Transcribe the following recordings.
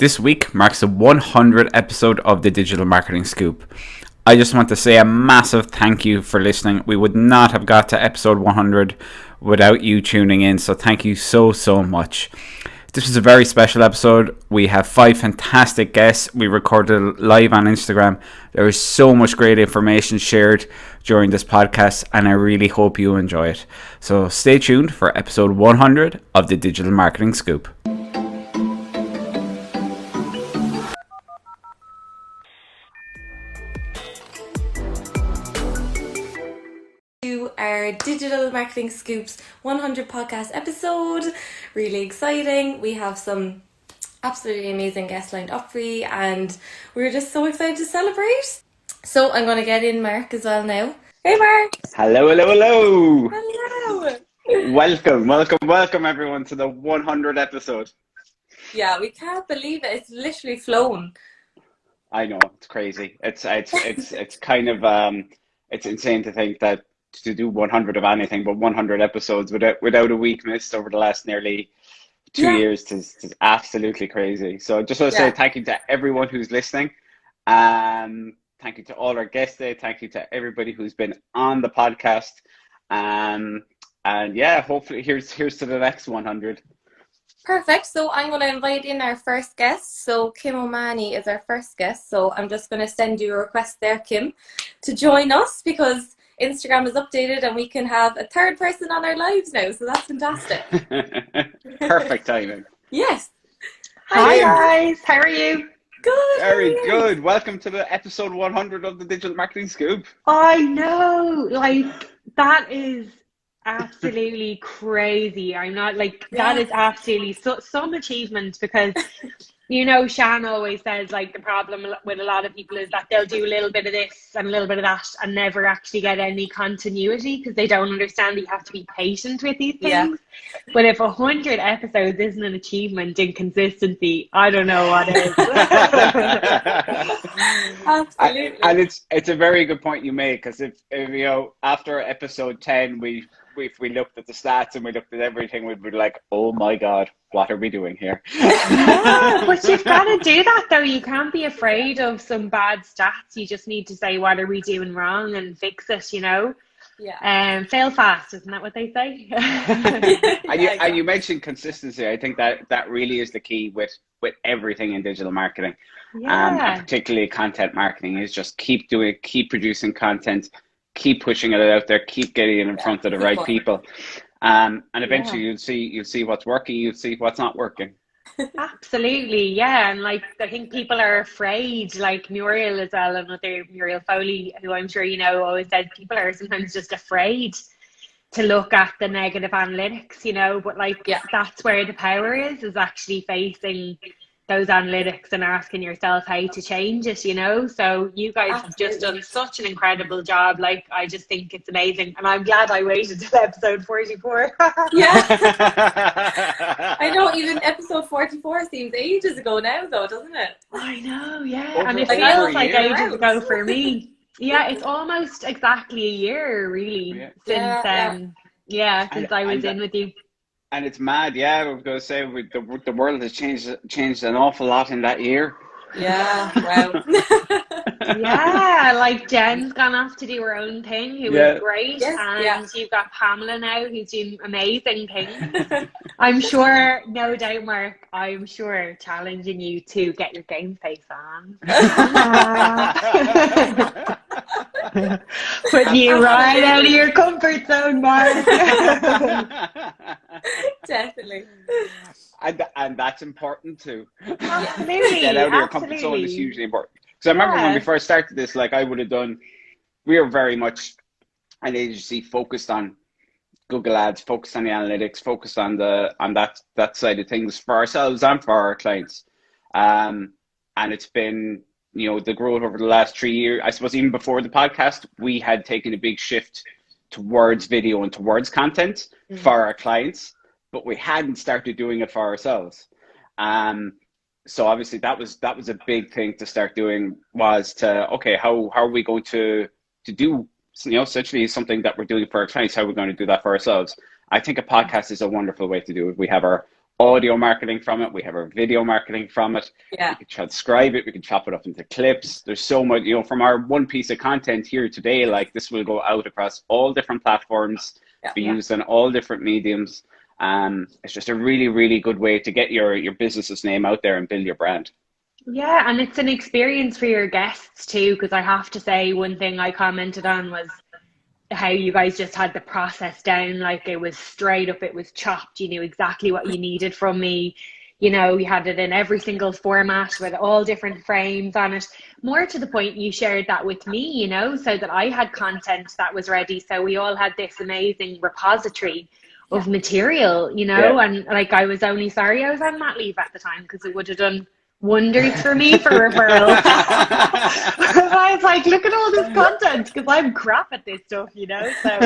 This week marks the 100th episode of the Digital Marketing Scoop. I just want to say a massive thank you for listening. We would not have got to episode 100 without you tuning in, so thank you so much. This was a very special episode. We have 5 fantastic guests. We recorded live on Instagram. There is so much great information shared during this podcast, and I really hope you enjoy it. So stay tuned for episode 100 of the Digital Marketing Scoop. Our Digital Marketing Scoops 100 podcast episode. Really exciting. We have some absolutely amazing guests lined up for you, and we're just so excited to celebrate. So I'm going to get in Mark as well now. Hey Mark. Hello. Hello. Welcome everyone to the 100th episode. Yeah, we can't believe it. It's literally flown. I know, it's crazy. It's kind of it's insane to think that to do 100 of anything but 100 episodes without a week missed over the last nearly 2 years is absolutely crazy. So I just want to say thank you to everyone who's listening. Thank you to all our guests today. Thank you to everybody who's been on the podcast. And yeah, hopefully here's to the next 100. Perfect. So I'm going to invite in our first guest. So Kim O Mahony is our first guest. So I'm just going to send you a request there, Kim, to join us, because Instagram is updated and we can have a third person on our lives now. So that's fantastic. Perfect timing. Yes. Hi guys, how are you? Good. Very good. Welcome to the episode 100 of the Digital Marketing Scoop. I know, that is absolutely crazy. I'm not that is absolutely some achievement, because you know, Shauna always says the problem with a lot of people is that they'll do a little bit of this and a little bit of that and never actually get any continuity because they don't understand that you have to be patient with these things. Yeah. But if 100 episodes isn't an achievement in consistency, I don't know what is. Absolutely. And it's a very good point you make, because if you know, after episode 10 if we looked at the stats and we looked at everything, we'd be like, oh my God, what are we doing here? Yeah, but you've got to do that though. You can't be afraid of some bad stats. You just need to say, what are we doing wrong, and fix it, you know? Yeah. Fail fast, isn't that what they say? And you mentioned consistency. I think that really is the key with everything in digital marketing. And particularly content marketing, is just keep doing, keep producing content, keep pushing it out there, keep getting it in front of the right people. And eventually you'll see what's working, you'll see what's not working. Absolutely, yeah. And I think people are afraid, like Muriel as well, another Muriel Foley, who I'm sure you know, always said people are sometimes just afraid to look at the negative analytics, you know, but that's where the power is actually facing those analytics and asking yourself how to change it, you know. So you guys have just done such an incredible job. I just think it's amazing, and I'm glad I waited till episode 44. Yeah. I know, even episode 44 seems ages ago now though, doesn't it? I know, yeah. And it feels like ages ago for me. Yeah, it's almost exactly a year really since I was in with you. And it's mad, I was going to say, the world has changed an awful lot in that year. Yeah, wow. Yeah, Jen's gone off to do her own thing, who is great. Yes, and you've got Pamela now, who's doing amazing things. I'm sure, no doubt, Mark, I'm sure challenging you to get your game face on. Put you right out of your comfort zone, Mark. Definitely. And that's important too. Absolutely. Get out of your comfort zone is hugely important. So I remember when we first started this, we were very much an agency focused on Google Ads, focused on the analytics, focused on that side of things for ourselves and for our clients. And it's been, you know, the growth over the last 3 years. I suppose even before the podcast, we had taken a big shift towards video and towards content for our clients, but we hadn't started doing it for ourselves. So obviously that was a big thing to start doing, was to, okay, how are we going to do, you know, essentially something that we're doing for our clients, how are we going to do that for ourselves? I think a podcast is a wonderful way to do it. We have our audio marketing from it. We have our video marketing from it. Yeah. We can transcribe it. We can chop it up into clips. There's so much, you know, from our one piece of content here today, like this will go out across all different platforms, be used on all different mediums. It's just a really, really good way to get your business's name out there and build your brand. Yeah, and it's an experience for your guests too, because I have to say one thing I commented on was how you guys just had the process down. Like it was straight up, it was chopped. You knew exactly what you needed from me. You know, you had it in every single format with all different frames on it. More to the point, you shared that with me, you know, so that I had content that was ready. So we all had this amazing repository of material, you know, and like I was only sorry I was on mat leave at the time, because it would have done wonders for me for referrals. I was like, look at all this content, because I'm crap at this stuff, you know. So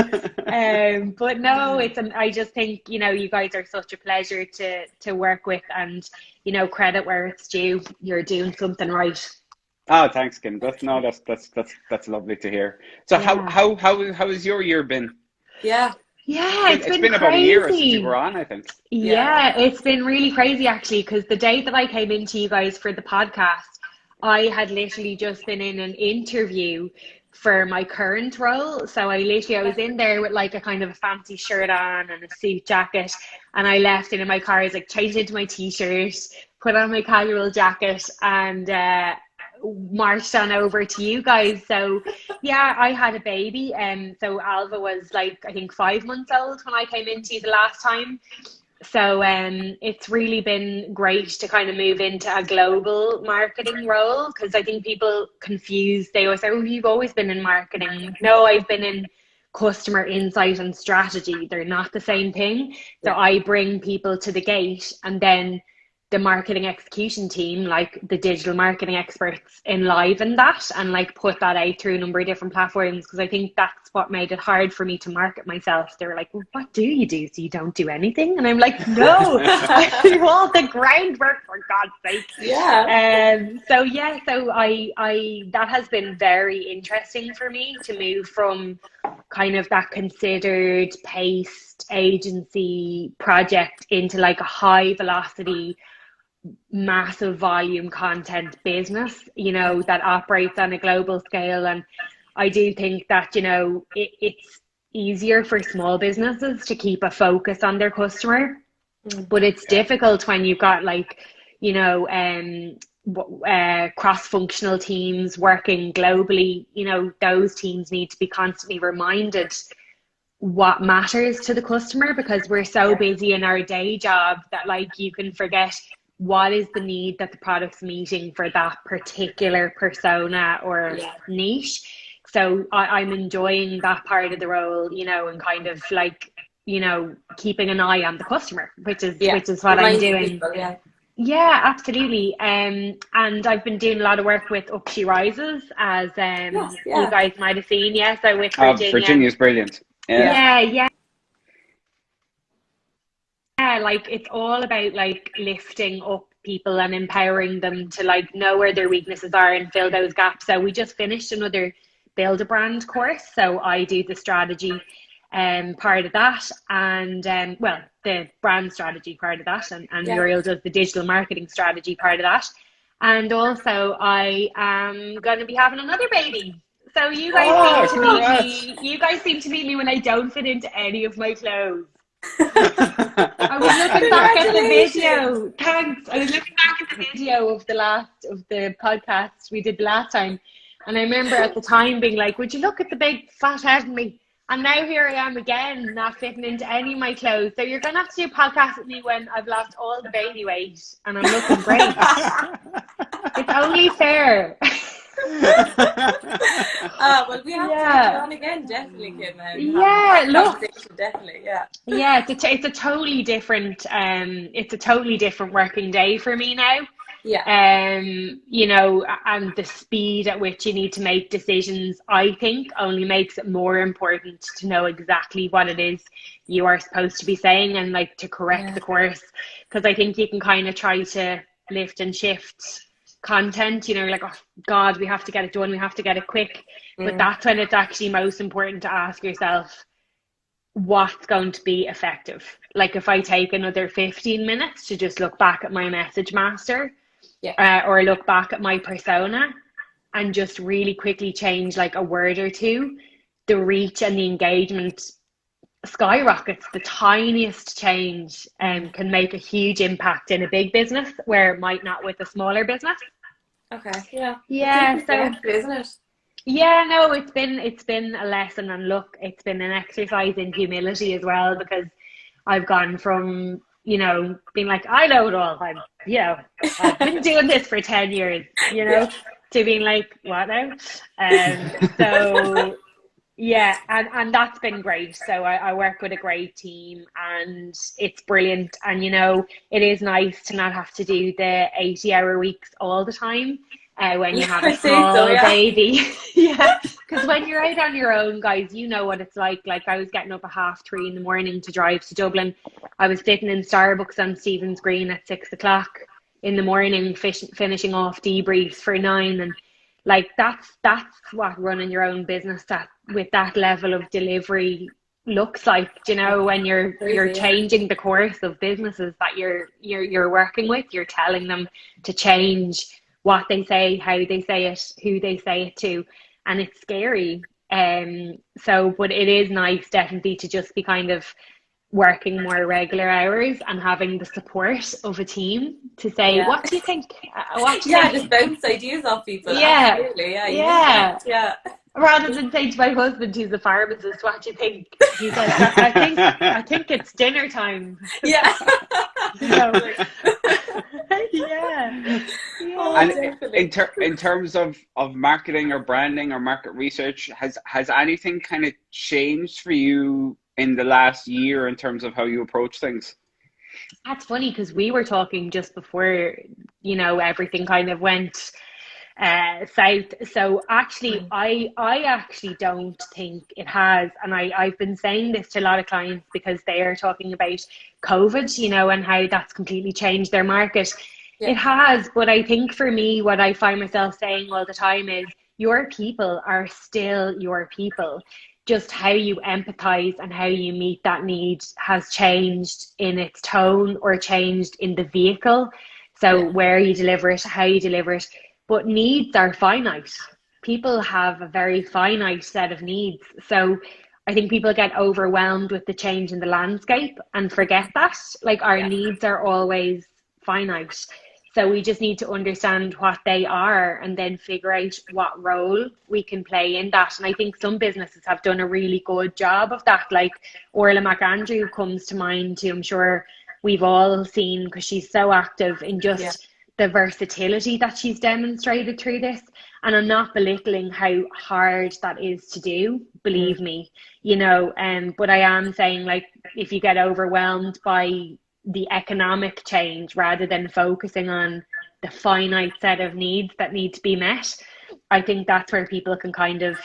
but no, I just think, you know, you guys are such a pleasure to work with, and, you know, credit where it's due. You're doing something right. Oh, thanks, Kim. That's lovely to hear. So how has your year been? Yeah, it's been about a year since you were on, I think. Yeah, it's been really crazy actually, because the day that I came into you guys for the podcast, I had literally just been in an interview for my current role. So I was in there with like a kind of a fancy shirt on and a suit jacket, and I left in my car. I was like, changed into my t-shirt, put on my casual jacket, and marched on over to you guys. So yeah, I had a baby, and so Alva was like, I think 5 months old when I came into you the last time. So it's really been great to kind of move into a global marketing role, because I think people confuse. They always say, oh, you've always been in marketing. No, I've been in customer insight and strategy. They're not the same thing. So I bring people to the gate, and then the marketing execution team, like the digital marketing experts, enliven that and like put that out through a number of different platforms, because I think that's what made it hard for me to market myself. They were like, well, what do you do? So you don't do anything? And I'm like, no, I do all the groundwork, for God's sake. So I that has been very interesting for me to move from kind of that considered paced agency project into like a high velocity, massive volume content business, you know, that operates on a global scale. And I do think that, you know, it's easier for small businesses to keep a focus on their customer, but it's difficult when you've got like, you know, cross-functional teams working globally. You know, those teams need to be constantly reminded what matters to the customer, because we're so busy in our day job that like you can forget what is the need that the product's meeting for that particular persona or niche. So I'm enjoying that part of the role, you know, and kind of like, you know, keeping an eye on the customer, which is what I'm doing. People, yeah, absolutely. And I've been doing a lot of work with Up She Rises, as you guys might have seen. So with Virginia. Virginia's brilliant. Yeah, like it's all about like lifting up people and empowering them to like know where their weaknesses are and fill those gaps. So we just finished another Build a Brand course. So I do the strategy part of that, and the brand strategy part of that, and Muriel does the digital marketing strategy part of that. And also I am going to be having another baby. So you guys seem to meet me when I don't fit into any of my clothes. I was looking back at the video. Thanks. I was looking back at the video of the podcast we did the last time, and I remember at the time being like, would you look at the big fat head in me? And now here I am again, not fitting into any of my clothes. So you're gonna have to do a podcast with me when I've lost all the baby weight and I'm looking great. It's only fair. Well, we have to get you on again, definitely, Kim. Definitely. Yeah, it's a totally different working day for me now. You know, and the speed at which you need to make decisions, I think, only makes it more important to know exactly what it is you are supposed to be saying and like to correct the course, because I think you can kind of try to lift and shift content, you know, like, oh God, we have to get it done, we have to get it quick. But that's when it's actually most important to ask yourself, what's going to be effective. Like if I take another 15 minutes to just look back at my message master, or look back at my persona and just really quickly change like a word or two, the reach and the engagement skyrockets. The tiniest change can make a huge impact in a big business where it might not with a smaller business. Okay. Yeah. So isn't it? Yeah, no, it's been a lesson, and look, it's been an exercise in humility as well, because I've gone from, being like, I know it all. I've been doing this for 10 years, to being like, what now? So yeah, and that's been great. So I work with a great team, and it's brilliant. And it is nice to not have to do the 80-hour weeks all the time. When you have a small baby. Yeah, because when you're out on your own, guys, you know what it's like. Like, I was getting up at 3:30 in the morning to drive to Dublin. I was sitting in Starbucks on Stephen's Green at 6 o'clock in the morning, finishing off debriefs for 9. And like, that's what running your own business with that level of delivery looks like, when you're changing the course of businesses that you're working with. You're telling them to change what they say, how they say it, who they say it to, and it's scary. But it is nice, definitely, to just be kind of working more regular hours and having the support of a team to say, what do you think? What do you think? Just bounce ideas off people. Yeah, absolutely. Yeah. Rather than say to my husband, who's a pharmacist, what do you think? He's like, I think it's dinner time. Yeah. Yeah. And in terms of marketing or branding or market research, has anything kind of changed for you in the last year in terms of how you approach things? That's funny, because we were talking just before, everything kind of went south. So actually, I actually don't think it has. And I've been saying this to a lot of clients, because they are talking about COVID, and how that's completely changed their market. Yeah. It has. But I think for me, what I find myself saying all the time is, your people are still your people. Just how you empathize and how you meet that need has changed in its tone, or changed in the vehicle. So where you deliver it, how you deliver it. But needs are finite. People have a very finite set of needs. So I think people get overwhelmed with the change in the landscape and forget that. Like, our needs are always finite. So we just need to understand what they are, and then figure out what role we can play in that. And I think some businesses have done a really good job of that. Like Orla McAndrew comes to mind, who I'm sure we've all seen, because she's so active in just the versatility that she's demonstrated through this. And I'm not belittling how hard that is to do, believe me, but I am saying, like, if you get overwhelmed by the economic change rather than focusing on the finite set of needs that need to be met, I think that's where people can kind of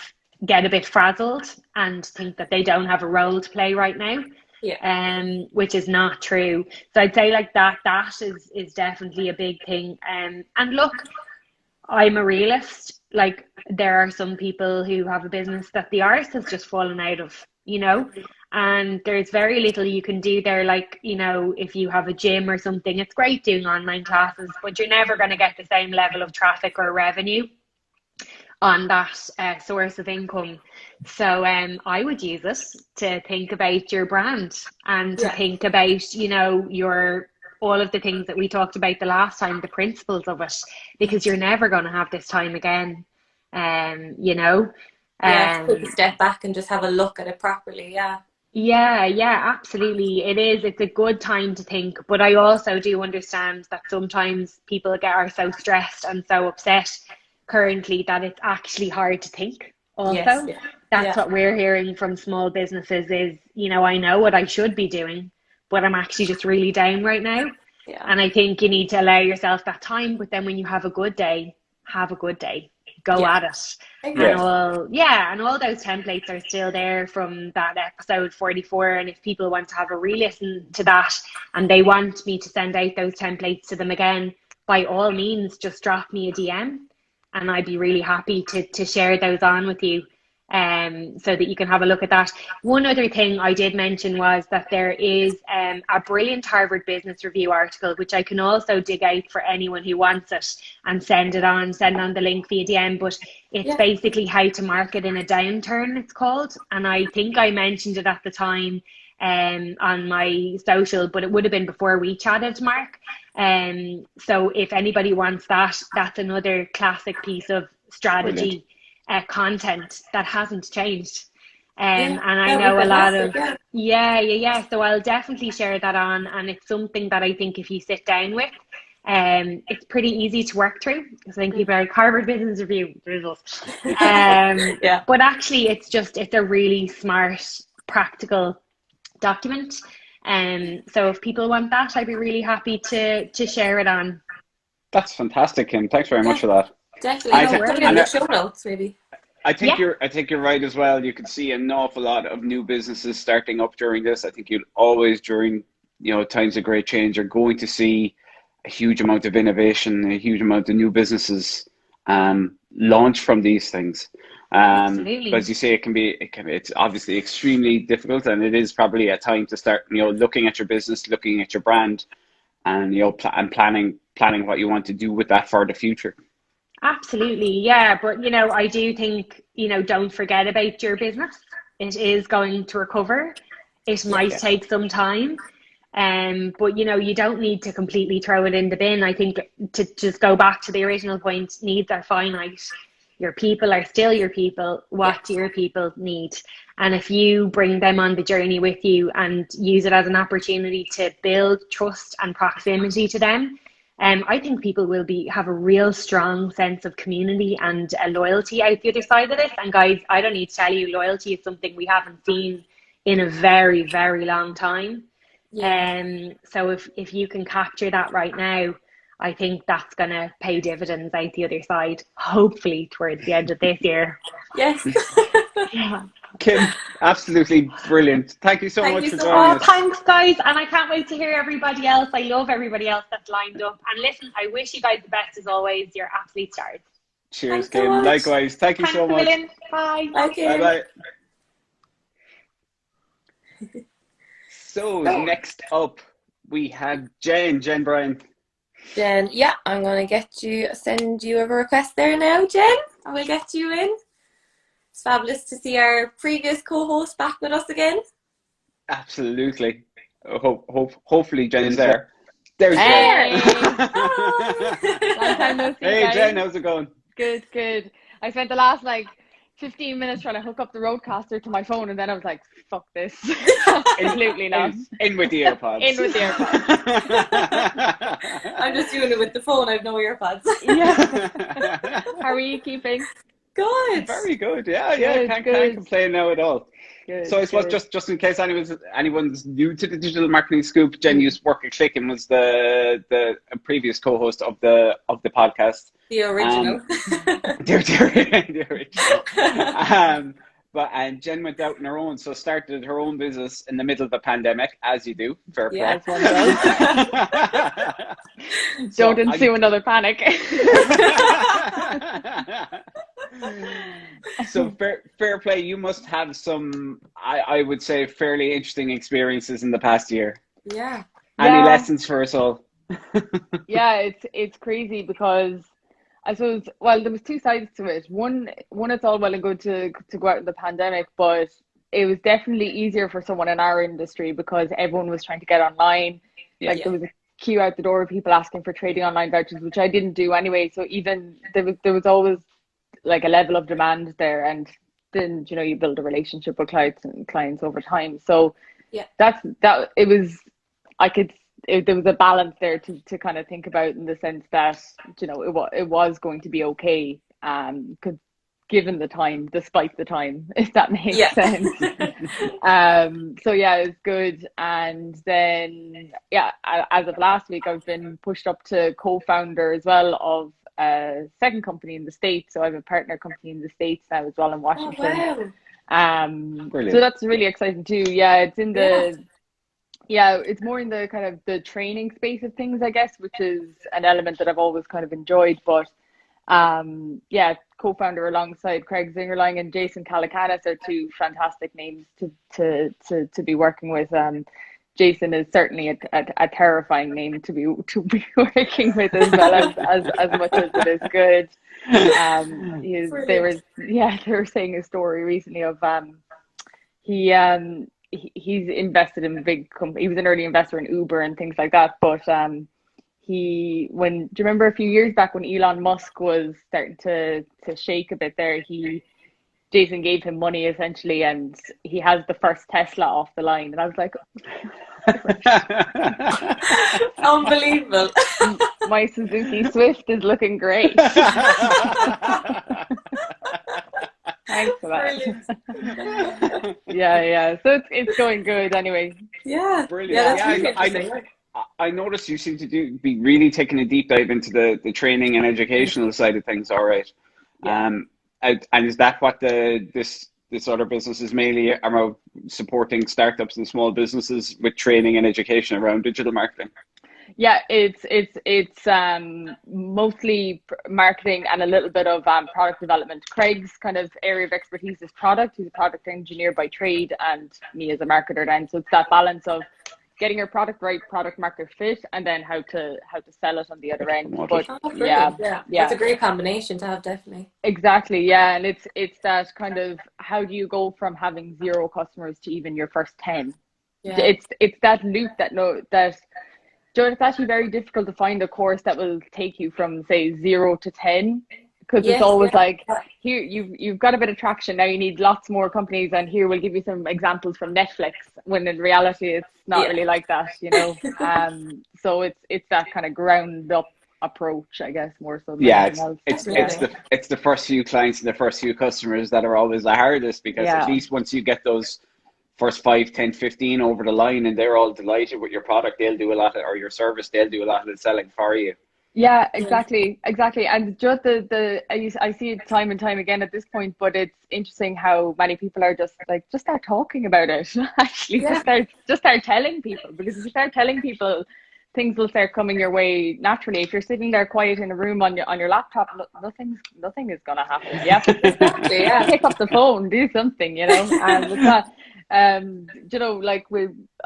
get a bit frazzled and think that they don't have a role to play right now. Which is not true. So I'd say, like, that is definitely a big thing. And look, I'm a realist. Like, there are some people who have a business that the arse has just fallen out of, and there's very little you can do there. Like, if you have a gym or something, it's great doing online classes, but you're never going to get the same level of traffic or revenue on that source of income. So I would use it to think about your brand, and to think about, your all of the things that we talked about the last time, the principles of it, because you're never going to have this time again. Take a step back and just have a look at it properly. Yeah, absolutely. It's a good time to think, but I also do understand that sometimes people are so stressed and so upset currently that it's actually hard to think also. That's what we're hearing from small businesses is, I know what I should be doing, but I'm actually just really down right now. And I think you need to allow yourself that time, but then when you have a good day, go at it. And all those templates are still there from that episode 44. And if people want to have a re-listen to that, and they want me to send out those templates to them again, by all means, just drop me a DM, and I'd be really happy to share those on with you. so that you can have a look at that. One other thing I did mention was that there is a brilliant Harvard Business Review article, which I can also dig out for anyone who wants it and send on the link via DM. But it's basically how to market in a downturn, it's called. And I think I mentioned it at the time on my social, but it would have been before we chatted, Mark. So if anybody wants that, that's another classic piece of strategy content that hasn't changed. And I know a lot of so I'll definitely share that on, and it's something that I think if you sit down with, it's pretty easy to work through, because I think people are like, Harvard Business Review, but actually it's a really smart, practical document. So if people want that, I'd be really happy to share it on. That's fantastic, Kim. Thanks very much for that. Definitely. Put it in the show notes, maybe. I think you're right as well. You can see an awful lot of new businesses starting up during this. I think you'll always, during times of great change, are going to see a huge amount of innovation, a huge amount of new businesses launch from these things. Absolutely. But as you say, it's obviously extremely difficult, and it is probably a time to start looking at your business, looking at your brand, and and planning what you want to do with that for the future. Absolutely, yeah. But I do think don't forget about your business. It is going to recover. It might take some time, but you don't need to completely throw it in the bin. I think, to just go back to the original point, needs are finite. Your people are still your people. What do your people need? And if you bring them on the journey with you and use it as an opportunity to build trust and proximity to them, I think people will have a real strong sense of community and loyalty out the other side of this. And guys, I don't need to tell you, loyalty is something we haven't seen in a very, very long time. So if you can capture that right now, I think that's going to pay dividends out the other side, hopefully towards the end of this year. Yes. Kim, absolutely brilliant. Thank you so much for joining us. Thanks, guys. And I can't wait to hear everybody else. I love everybody else that's lined up. And listen, I wish you guys the best as always. You're absolute stars. Cheers, Kim. So likewise. Thank you so much. Bye. Bye. So next up, we have Jen Bryan. Jen, I'm going to send you a request there now, Jen, and we'll get you in. It's fabulous to see our previous co-host back with us again. Absolutely. Hopefully Jen's there. There's Jen. Long time no see, hey guys. Jen, how's it going? Good. I spent the last 15 minutes trying to hook up the roadcaster to my phone, and then I was like, fuck this. Absolutely not. In with the AirPods. I'm just doing it with the phone. I have no AirPods. Yeah. How are you keeping? Good. Very good. Yeah. Can't complain now at all. Good, so I suppose just in case anyone's new to the Digital Marketing Scoop, Jen used to work at Click and was the previous co-host of the podcast. The original. The original. And Jen went out on her own, so started her own business in the middle of a pandemic, as you do. Fair play. As one does. Don't ensue another panic. So fair play. You must have some, I would say, fairly interesting experiences in the past year. Yeah. Any lessons for us all? Yeah, it's crazy because I suppose, well, there was two sides to it. One, it's all well and good to go out in the pandemic, but it was definitely easier for someone in our industry because everyone was trying to get online. There was a queue out the door of people asking for trading online vouchers, which I didn't do anyway. So even there was always a level of demand there, and then you build a relationship with clients over time. So there was a balance there to kind of think about, in the sense that it was going to be okay, given the time, despite the time, if that makes sense. So it's good. And then as of last week, I've been pushed up to co-founder as well of a second company in the States. So I have a partner company in the States now as well, in Washington. So that's really exciting too. It's in the it's more in the kind of the training space of things, I guess, which is an element that I've always kind of enjoyed. But Co-founder alongside Craig Zingerlein and Jason Calacanis are two fantastic names to be working with. Jason is certainly a terrifying name to be working with, as well as much as it is good. They were saying a story recently of he's invested in big company. He was an early investor in Uber and things like that, but do you remember a few years back when Elon Musk was starting to shake a bit there, Jason gave him money essentially, and he has the first Tesla off the line, and I was like, unbelievable. My Suzuki Swift is looking great. Thanks for that. Yeah. So it's going good anyway. Yeah. Brilliant. Yeah, that's really interesting. I noticed you seem to be really taking a deep dive into the training and educational side of things. All right. Yeah. And is that what this other business is mainly about, supporting startups and small businesses with training and education around digital marketing? Yeah, it's mostly marketing and a little bit of product development. Craig's kind of area of expertise is product. He's a product engineer by trade, and me as a marketer then. So it's that balance of getting your product right, product market fit, and then how to sell it on the other end. But yeah, that's a great combination to have, definitely. Exactly, yeah, and it's that kind of, how do you go from having 0 customers to even your first 10? Yeah. It's that loop it's actually very difficult to find a course that will take you from, say, 0 to 10. Because it's always like, here you've got a bit of traction, now you need lots more companies, and here we'll give you some examples from Netflix, when in reality it's not really like that, so it's that kind of ground up approach, I guess, more so than anything else. It's the first few clients and the first few customers that are always the hardest, because at least once you get those first 5, 10, 15 over the line and they're all delighted with your product, they'll do a lot of, or your service, they'll do a lot of the selling for you. Yeah, exactly. And just I see it time and time again at this point, but it's interesting how many people are just start talking about it. Actually, just start telling people, because if you start telling people, things will start coming your way naturally. If you're sitting there quiet in a room on your laptop, nothing is gonna happen. Yeah, exactly. Yeah, pick up the phone, do something. And it's not. I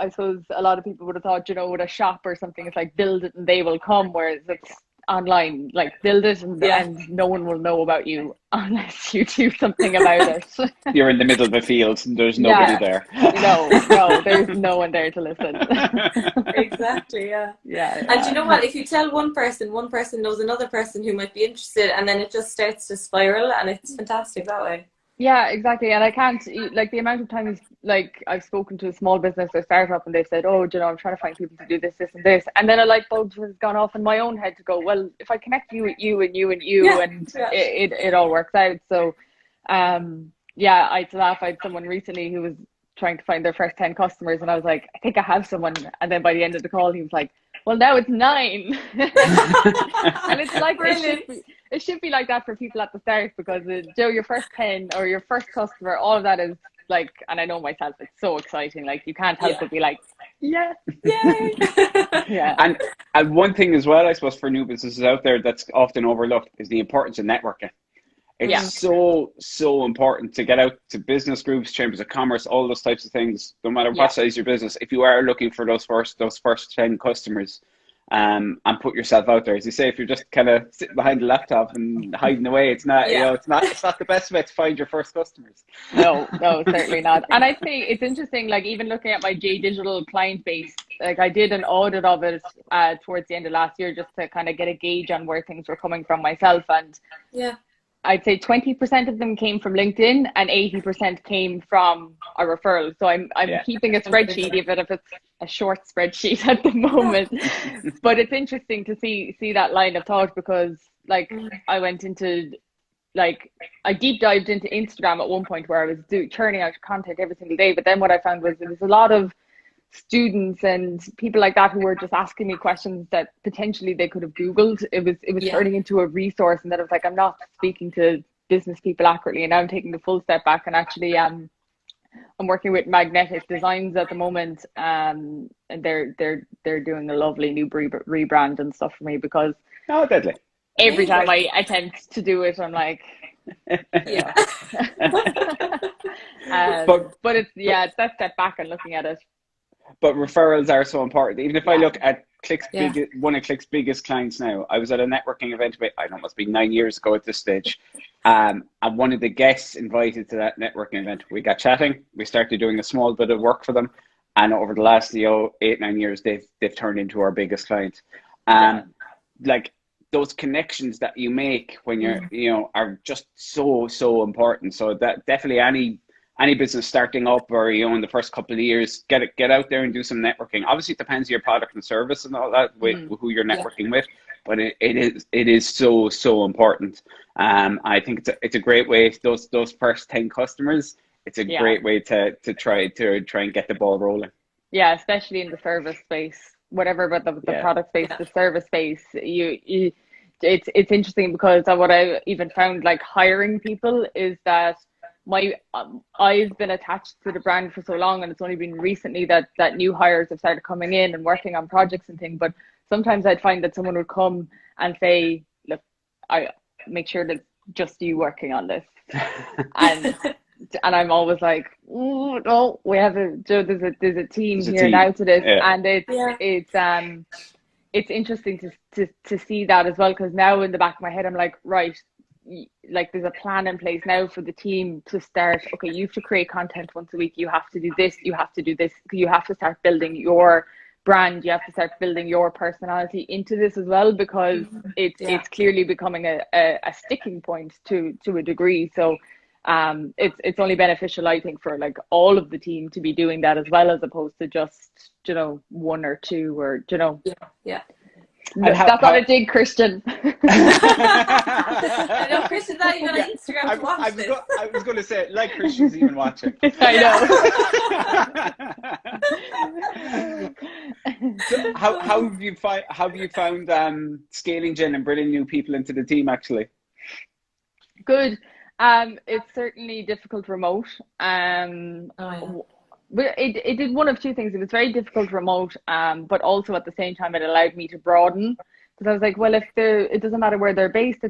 suppose a lot of people would have thought, with a shop or something, it's like build it and they will come, whereas it's online, like build it and no one will know about you unless you do something about it. You're in the middle of a field and there's nobody there. No, there's no one there to listen. Exactly, yeah. And do you know what? If you tell one person knows another person who might be interested, and then it just starts to spiral, and it's fantastic that way. Yeah, exactly. And I can't, the amount of times, I've spoken to a small business or startup and they've said, I'm trying to find people to do this, this and this. And then a light bulb has gone off in my own head to go, well, if I connect you with you and you and you, it all works out. So, I'd laugh. I had someone recently who was trying to find their first 10 customers, and I was like, I think I have someone. And then by the end of the call, he was like, well, now it's 9. And it's like, it should be like that for people at the start, because your first 10 or your first customer, all of that is and I know myself, it's so exciting. You can't help but be like, yeah. And one thing as well, I suppose, for new businesses out there that's often overlooked is the importance of networking. It's so important to get out to business groups, chambers of commerce, all those types of things, no matter what size your business. If you are looking for those first 10 customers, and put yourself out there. As you say, if you're just kind of sitting behind the laptop and hiding away, it's not it's not the best way to find your first customers. No, certainly not. And I think it's interesting, even looking at my J Digital client base, I did an audit of it towards the end of last year, just to kind of get a gauge on where things were coming from myself. And I'd say 20% of them came from LinkedIn and 80% came from a referral. So I'm keeping a spreadsheet, even if it's a short spreadsheet at the moment. But it's interesting to see that line of thought, because I went into I deep dived into Instagram at one point, where I was churning out content every single day. But then what I found was there was a lot of students and people like that who were just asking me questions that potentially they could have Googled. It was turning into a resource, and then I was like, I'm not speaking to business people accurately. And now I'm taking the full step back, and actually I'm working with Magnetic Designs at the moment, and they're doing a lovely new rebrand and stuff for me, because deadly. every time I attempt to do it, I'm like, yeah. But it's it's that step back and looking at it. But referrals are so important. Even if I look at Yeah. one of Click's biggest clients now, I was at a networking event about, I don't know, it must be 9 years ago at this stage. And one of the guests invited to that networking event, we got chatting. We started doing a small bit of work for them. And over the last 8-9 years, they've turned into our biggest client. Like those connections that you make when you're, are just so important. So that definitely any business starting up, or in the first couple of years, get out there and do some networking. Obviously, it depends on your product and service and all that, with who you're networking with. But it is so important. I think it's a great way. Those first 10 customers, it's a great way to try and get the ball rolling. Yeah, especially in the service space, whatever about the product space, the service space. It's interesting because what I even found, like hiring people, is that I've been attached to the brand for so long, and it's only been recently that new hires have started coming in and working on projects and things. But sometimes I'd find that someone would come and say, look, I make sure that just you working on this. and I'm always like, no, we have there's a team here now to this. And it's interesting to see that as well, because now in the back of my head I'm like, right, like there's a plan in place now for the team to start. Okay, you have to create content once a week, you have to do this, you have to do this, you have to start building your brand, you have to start building your personality into this as well, because it's clearly becoming a sticking point to a degree. So it's only beneficial, I think, for like all of the team to be doing that as well, as opposed to just one or two, or that's not a dig, Christian. I know Christian's not even on Instagram to watch this. I was going to say, like, Christian's even watching. I know. So how have you found scaling, Jen, and bringing new people into the team? Actually, good. It's certainly difficult remote. It did one of two things. It was very difficult remote, but also at the same time it allowed me to broaden, because I was like, well, if it doesn't matter where they're based, I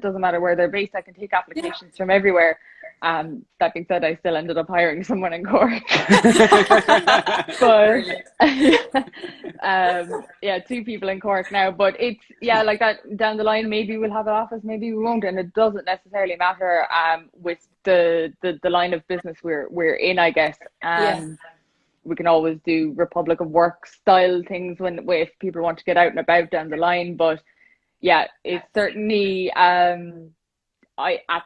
can take applications from everywhere. That being said, I still ended up hiring someone in Cork. But two people in Cork now. But it's like that down the line, maybe we'll have an office, maybe we won't, and it doesn't necessarily matter with the line of business we're in, I guess. We can always do Republic of Work style things if people want to get out and about down the line. But yeah, it's certainly at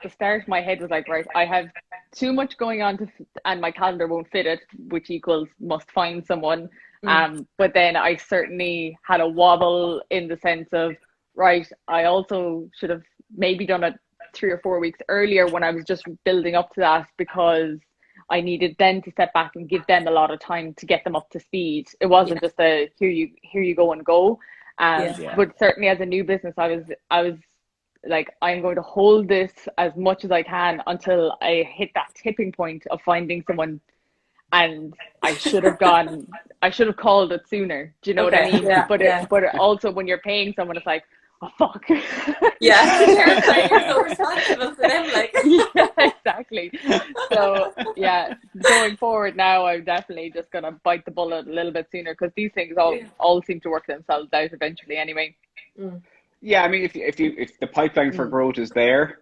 the start my head was like, right, I have too much going on and my calendar won't fit it, which equals must find someone. But then I certainly had a wobble in the sense of, right, I also should have maybe done it 3 or 4 weeks earlier when I was just building up to that, because I needed then to step back and give them a lot of time to get them up to speed. It wasn't just a here you go and go. But certainly as a new business, I was like, I'm going to hold this as much as I can until I hit that tipping point of finding someone. And I should have called it sooner. Do you know what I mean? But also when you're paying someone, it's like, oh fuck. Yeah, you're so responsible for them, like. Yeah, exactly. So yeah, going forward now, I'm definitely just gonna bite the bullet a little bit sooner, because these things all seem to work themselves out eventually anyway. Yeah, I mean, if the pipeline for growth is there,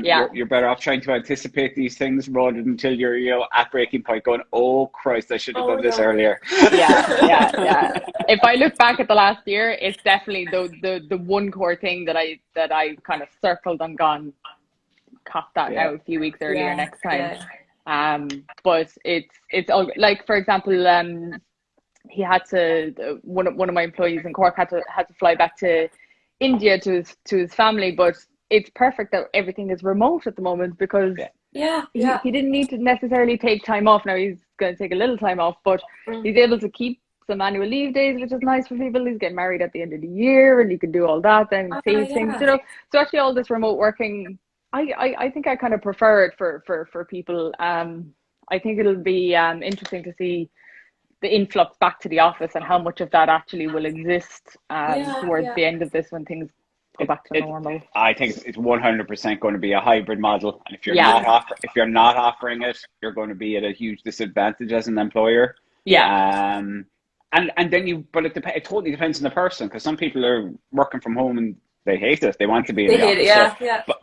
you're better off trying to anticipate these things rather than until you're at breaking point going, oh Christ, I should have done this earlier. Yeah. If I look back at the last year, it's definitely the one core thing that I kind of circled and gone, cop that now a few weeks earlier next time. But it's all, like, for example, he had to one of my employees in Cork had to fly back to India to his family, but it's perfect that everything is remote at the moment, because he didn't need to necessarily take time off. Now he's going to take a little time off, but he's able to keep some annual leave days, which is nice for people. He's getting married at the end of the year, and you can do all that, then save things, So actually all this remote working, I think I kind of prefer it for people. I think it'll be interesting to see the influx back to the office and how much of that actually will exist towards the end of this, when things go back to normal. I think it's 100% going to be a hybrid model, and if you're not offering it, you're going to be at a huge disadvantage as an employer. Yeah. And then but it totally depends on the person, because some people are working from home and they hate it. They want to be in the office. But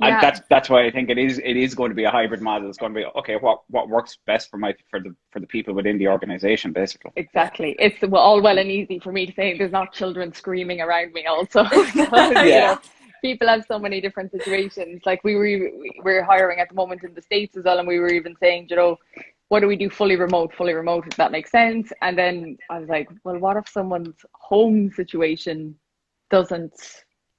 that's why I think it is going to be a hybrid model. It's going to be, okay, what works best for the people within the organization, basically. Exactly. It's all well and easy for me to say there's not children screaming around me also. People have so many different situations. Like we're hiring at the moment in the States as well, and we were even saying, what do we do fully remote, if that makes sense? And then I was like, well, what if someone's home situation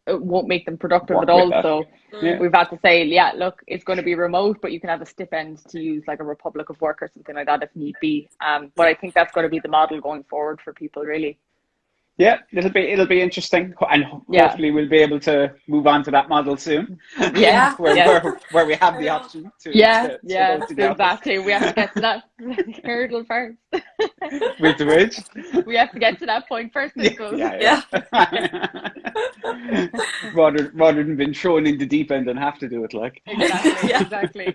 won't make them productive at all? So we've had to say, look, it's going to be remote, but you can have a stipend to use like a Republic of Work or something like that if need be. But I think that's going to be the model going forward for people, really. Yeah, it'll be interesting, and hopefully we'll be able to move on to that model soon. Where we have the option to go to the exactly. We have to get to that hurdle first. With the which? We have to get to that point first, I suppose. Rather than being thrown in the deep end and have to do it, like. Exactly.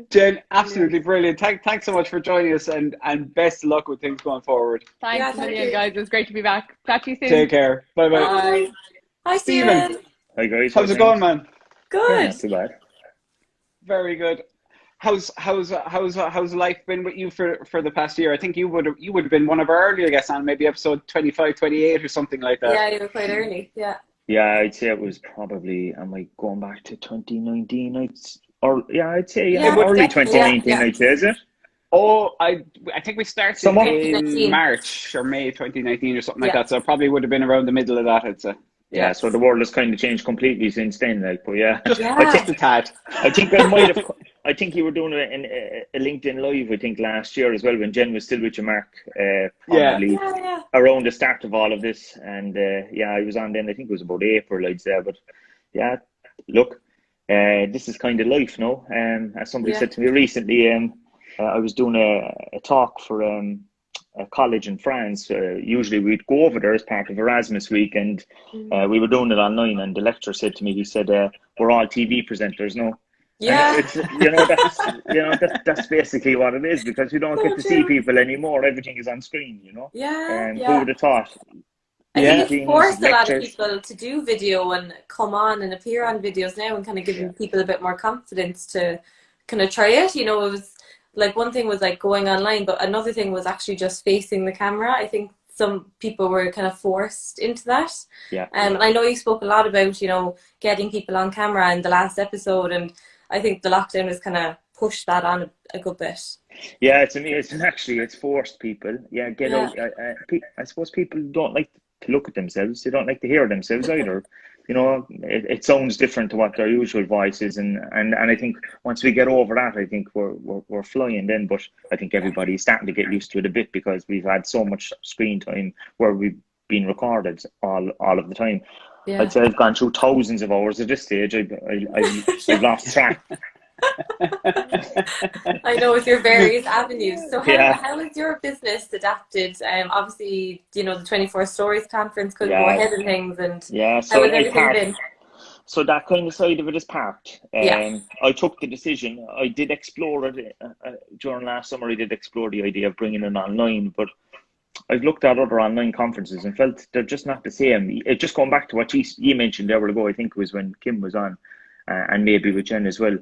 Jen, absolutely brilliant. Thanks so much for joining us, and best of luck with things going forward. Thanks a million, guys. It was great to be back. Catch you soon. Take care. Bye. Hi, Stephen. Hi, guys. How's it going, man? Good. Yeah, not too bad. Very good. How's life been with you for the past year? I think you would have been one of our earlier guests on maybe episode 25, 28 or something like that. Yeah, you were quite early. Yeah. Yeah, I'd say it was probably, am I going back to 2019? I'd say early 2019, I'd say, is it? Oh, I think we started in March or May 2019 or something like that. So it probably would have been around the middle of that, I'd say. Yeah, so the world has kind of changed completely since then, like, but just a tad. I think I might have. I think you were doing a LinkedIn Live, I think, last year as well, when Jen was still with you, Mark. Probably around the start of all of this, and I was on then. I think it was about April, I'd say. But look, this is kind of life, no? As somebody said to me recently, I was doing a talk for a college in France. Usually we'd go over there as part of Erasmus week, and we were doing it online, and the lecturer said to me, he said, we're all TV presenters, no? Yeah. It's, that's basically what it is, because we don't get to see people anymore. Everything is on screen, Who would have thought? I think it's forced a lot of people to do video and come on and appear on videos now, and kind of giving people a bit more confidence to kind of try it. It was like, one thing was like going online, but another thing was actually just facing the camera. I think some people were kind of forced into that. Yeah. And I know you spoke a lot about, getting people on camera in the last episode, and I think the lockdown has kind of pushed that on a good bit. Yeah, it's forced people. Yeah, get out. I suppose people don't like to look at themselves. They don't like to hear themselves either. It sounds different to what their usual voice is, and I think once we get over that, I think we're flying then. But I think everybody's starting to get used to it a bit, because we've had so much screen time where we've been recorded all of the time. Yeah. I'd say I've gone through thousands of hours at this stage. I've lost track. I know, with your various avenues. So how has your business adapted? Obviously, the 24 Stories conference couldn't go ahead and things, and so how has everything been? So that kind of side of it is parked. I took the decision. I did explore it during last summer. I did explore the idea of bringing it online, but I've looked at other online conferences and felt they're just not the same. Just going back to what you mentioned there ago, I think it was when Kim was on, and maybe with Jen as well.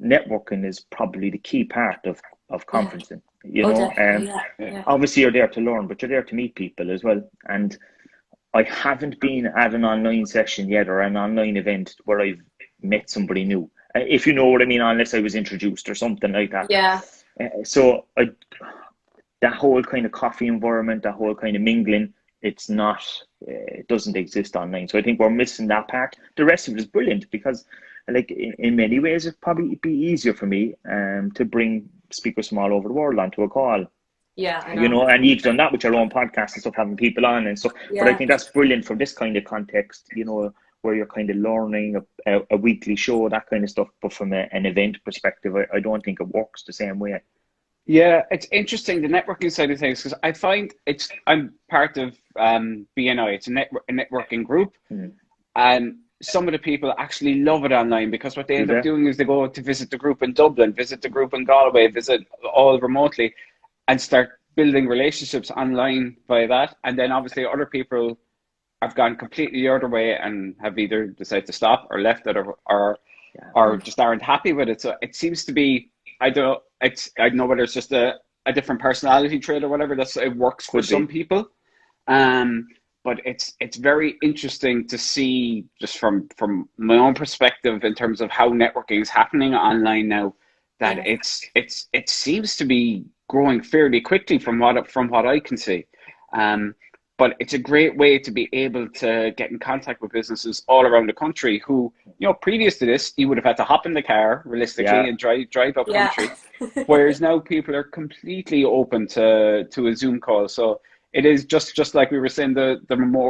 Networking is probably the key part of conferencing. Obviously you're there to learn, but you're there to meet people as well. And I haven't been at an online session yet, or an online event where I've met somebody new, if you know what I mean, unless I was introduced or something like that. So that whole kind of coffee environment, that whole kind of mingling, it doesn't exist online. So I think we're missing that part. The rest of it is brilliant, because like in many ways it'd probably be easier for me to bring speakers from all over the world onto a call. Yeah, I know. And you've done that with your own podcast and stuff, having people on and stuff. But I think that's brilliant for this kind of context, where you're kind of learning a weekly show, that kind of stuff. But from an event perspective, I don't think it works the same way. Yeah, it's interesting, the networking side of things, because I find I'm part of BNI. It's a networking group, and some of the people actually love it online, because what they end up doing is they go to visit the group in Dublin, visit the group in Galway, visit all remotely, and start building relationships online via that. And then obviously other people have gone completely the other way and have either decided to stop or left it, or just aren't happy with it. So it seems to be, I don't know whether it's just a different personality trait or whatever. It works for some people. But it's very interesting to see, just from my own perspective, in terms of how networking is happening online now, that it seems to be growing fairly quickly from what I can see. But it's a great way to be able to get in contact with businesses all around the country who, previous to this, you would have had to hop in the car, realistically, and drive up country. Whereas now people are completely open to a Zoom call. So it is just like we were saying, the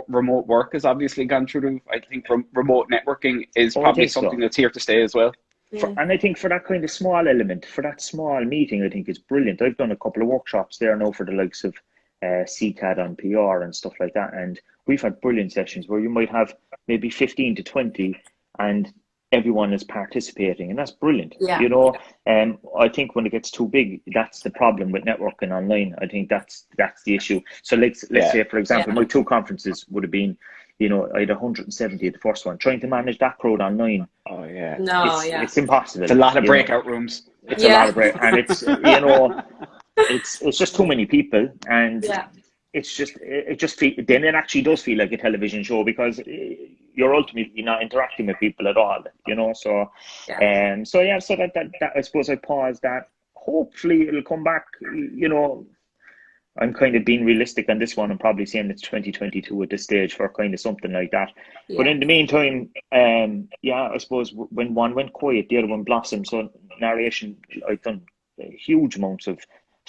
remote work has obviously gone through. I think remote networking is probably something that's here to stay as well. And I think for that kind of small element, for that small meeting, I think it's brilliant. I've done a couple of workshops there now for the likes of CCAD on PR and stuff like that, and we've had brilliant sessions where you might have maybe 15 to 20 and everyone is participating, and that's brilliant. I think when it gets too big, that's the problem with networking online. I think that's the issue. So let's say, for example, my 2 conferences would have been, I had 170 at the first one. Trying to manage that crowd online, it's impossible. It's a lot of breakout rooms. It's a lot of and it's it's just too many people, and then it actually does feel like a television show, because you're ultimately not interacting with people at all, so that I suppose I paused that. Hopefully it'll come back. I'm kind of being realistic on this one. I'm probably saying it's 2022 at this stage for kind of something like that. But in the meantime, I suppose when one went quiet, the other one blossomed. So narration, I've done huge amounts of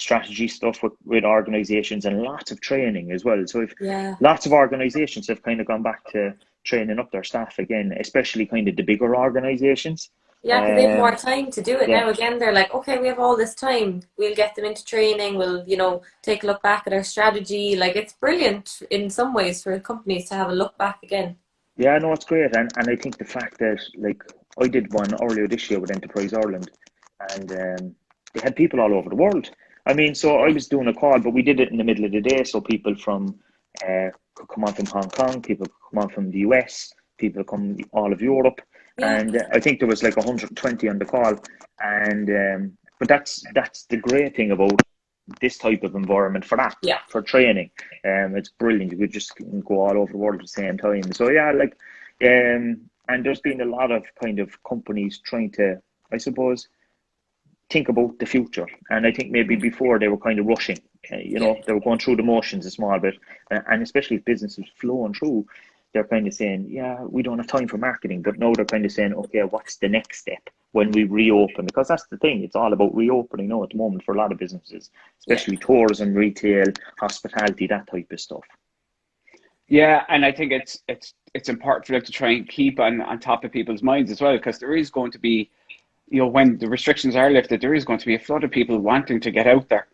strategy stuff with organizations, and lots of training as well. So lots of organizations have kind of gone back to training up their staff again, especially kind of the bigger organizations. Yeah, because they have more time to do it now. Again, they're like, okay, we have all this time. We'll get them into training. We'll, take a look back at our strategy. Like, it's brilliant in some ways for companies to have a look back again. Yeah, no, it's great. And I think the fact that, like, I did one earlier this year with Enterprise Ireland, and they had people all over the world. I mean, so I was doing a call, but we did it in the middle of the day. So people could come on from Hong Kong, people could come on from the US, people come all of Europe. And I think there was like 120 on the call. And but that's the great thing about this type of environment for that, for training. It's brilliant. You could just go all over the world at the same time. So and there's been a lot of kind of companies trying to, I suppose, think about the future. And I think maybe before they were kind of rushing, they were going through the motions a small bit, and especially if businesses flowing through, they're kind of saying, we don't have time for marketing, but now they're kind of saying, okay, what's the next step when we reopen? Because that's the thing, it's all about reopening now at the moment for a lot of businesses, especially tourism, retail, hospitality, that type of stuff. Yeah, and I think it's important for them to try and keep on top of people's minds as well, because there is going to be, when the restrictions are lifted, there is going to be a flood of people wanting to get out there.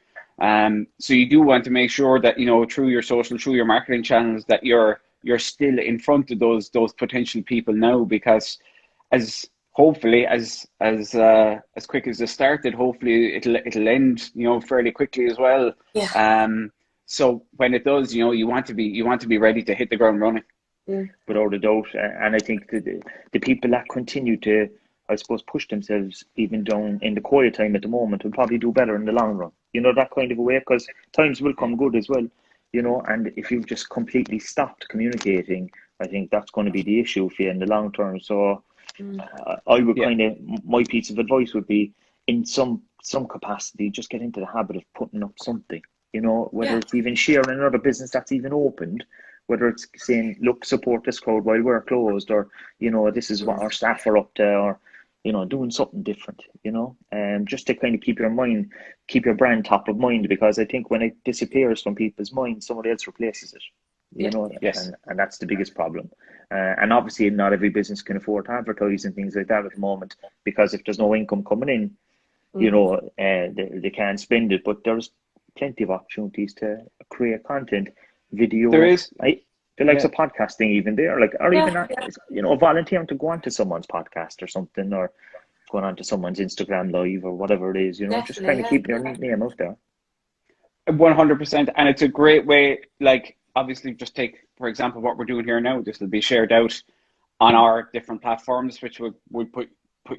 So you do want to make sure that, through your social, through your marketing channels, that you're still in front of those potential people now, because as quick as it started, hopefully it'll end, fairly quickly as well. So when it does, you want to be ready to hit the ground running. Without a doubt. And I think the people that continue to, I suppose, push themselves even down in the quiet time at the moment will probably do better in the long run. That kind of a way, because times will come good as well. And if you've just completely stopped communicating, I think that's going to be the issue for you in the long term. So I would kind of, my piece of advice would be, in some capacity, just get into the habit of putting up something, whether it's even sharing another business that's even opened, whether it's saying, look, support this crowd while we're closed, or, this is what our staff are up to, or, doing something different, just to kind of keep your brand top of mind, because I think when it disappears from people's minds, somebody else replaces it, and that's the biggest problem. And obviously not every business can afford to advertise and things like that at the moment, because if there's no income coming in, you know, they can't spend it, but there's plenty of opportunities to create content, video. There is. The likes of podcasting even there, like, or even, you know, volunteering to go onto someone's podcast or something, or going onto someone's Instagram live or whatever it is, you know, just kind of keeping your name out there. 100%. And it's a great way, like, obviously just take, for example, what we're doing here now. This will be shared out on our different platforms, which would put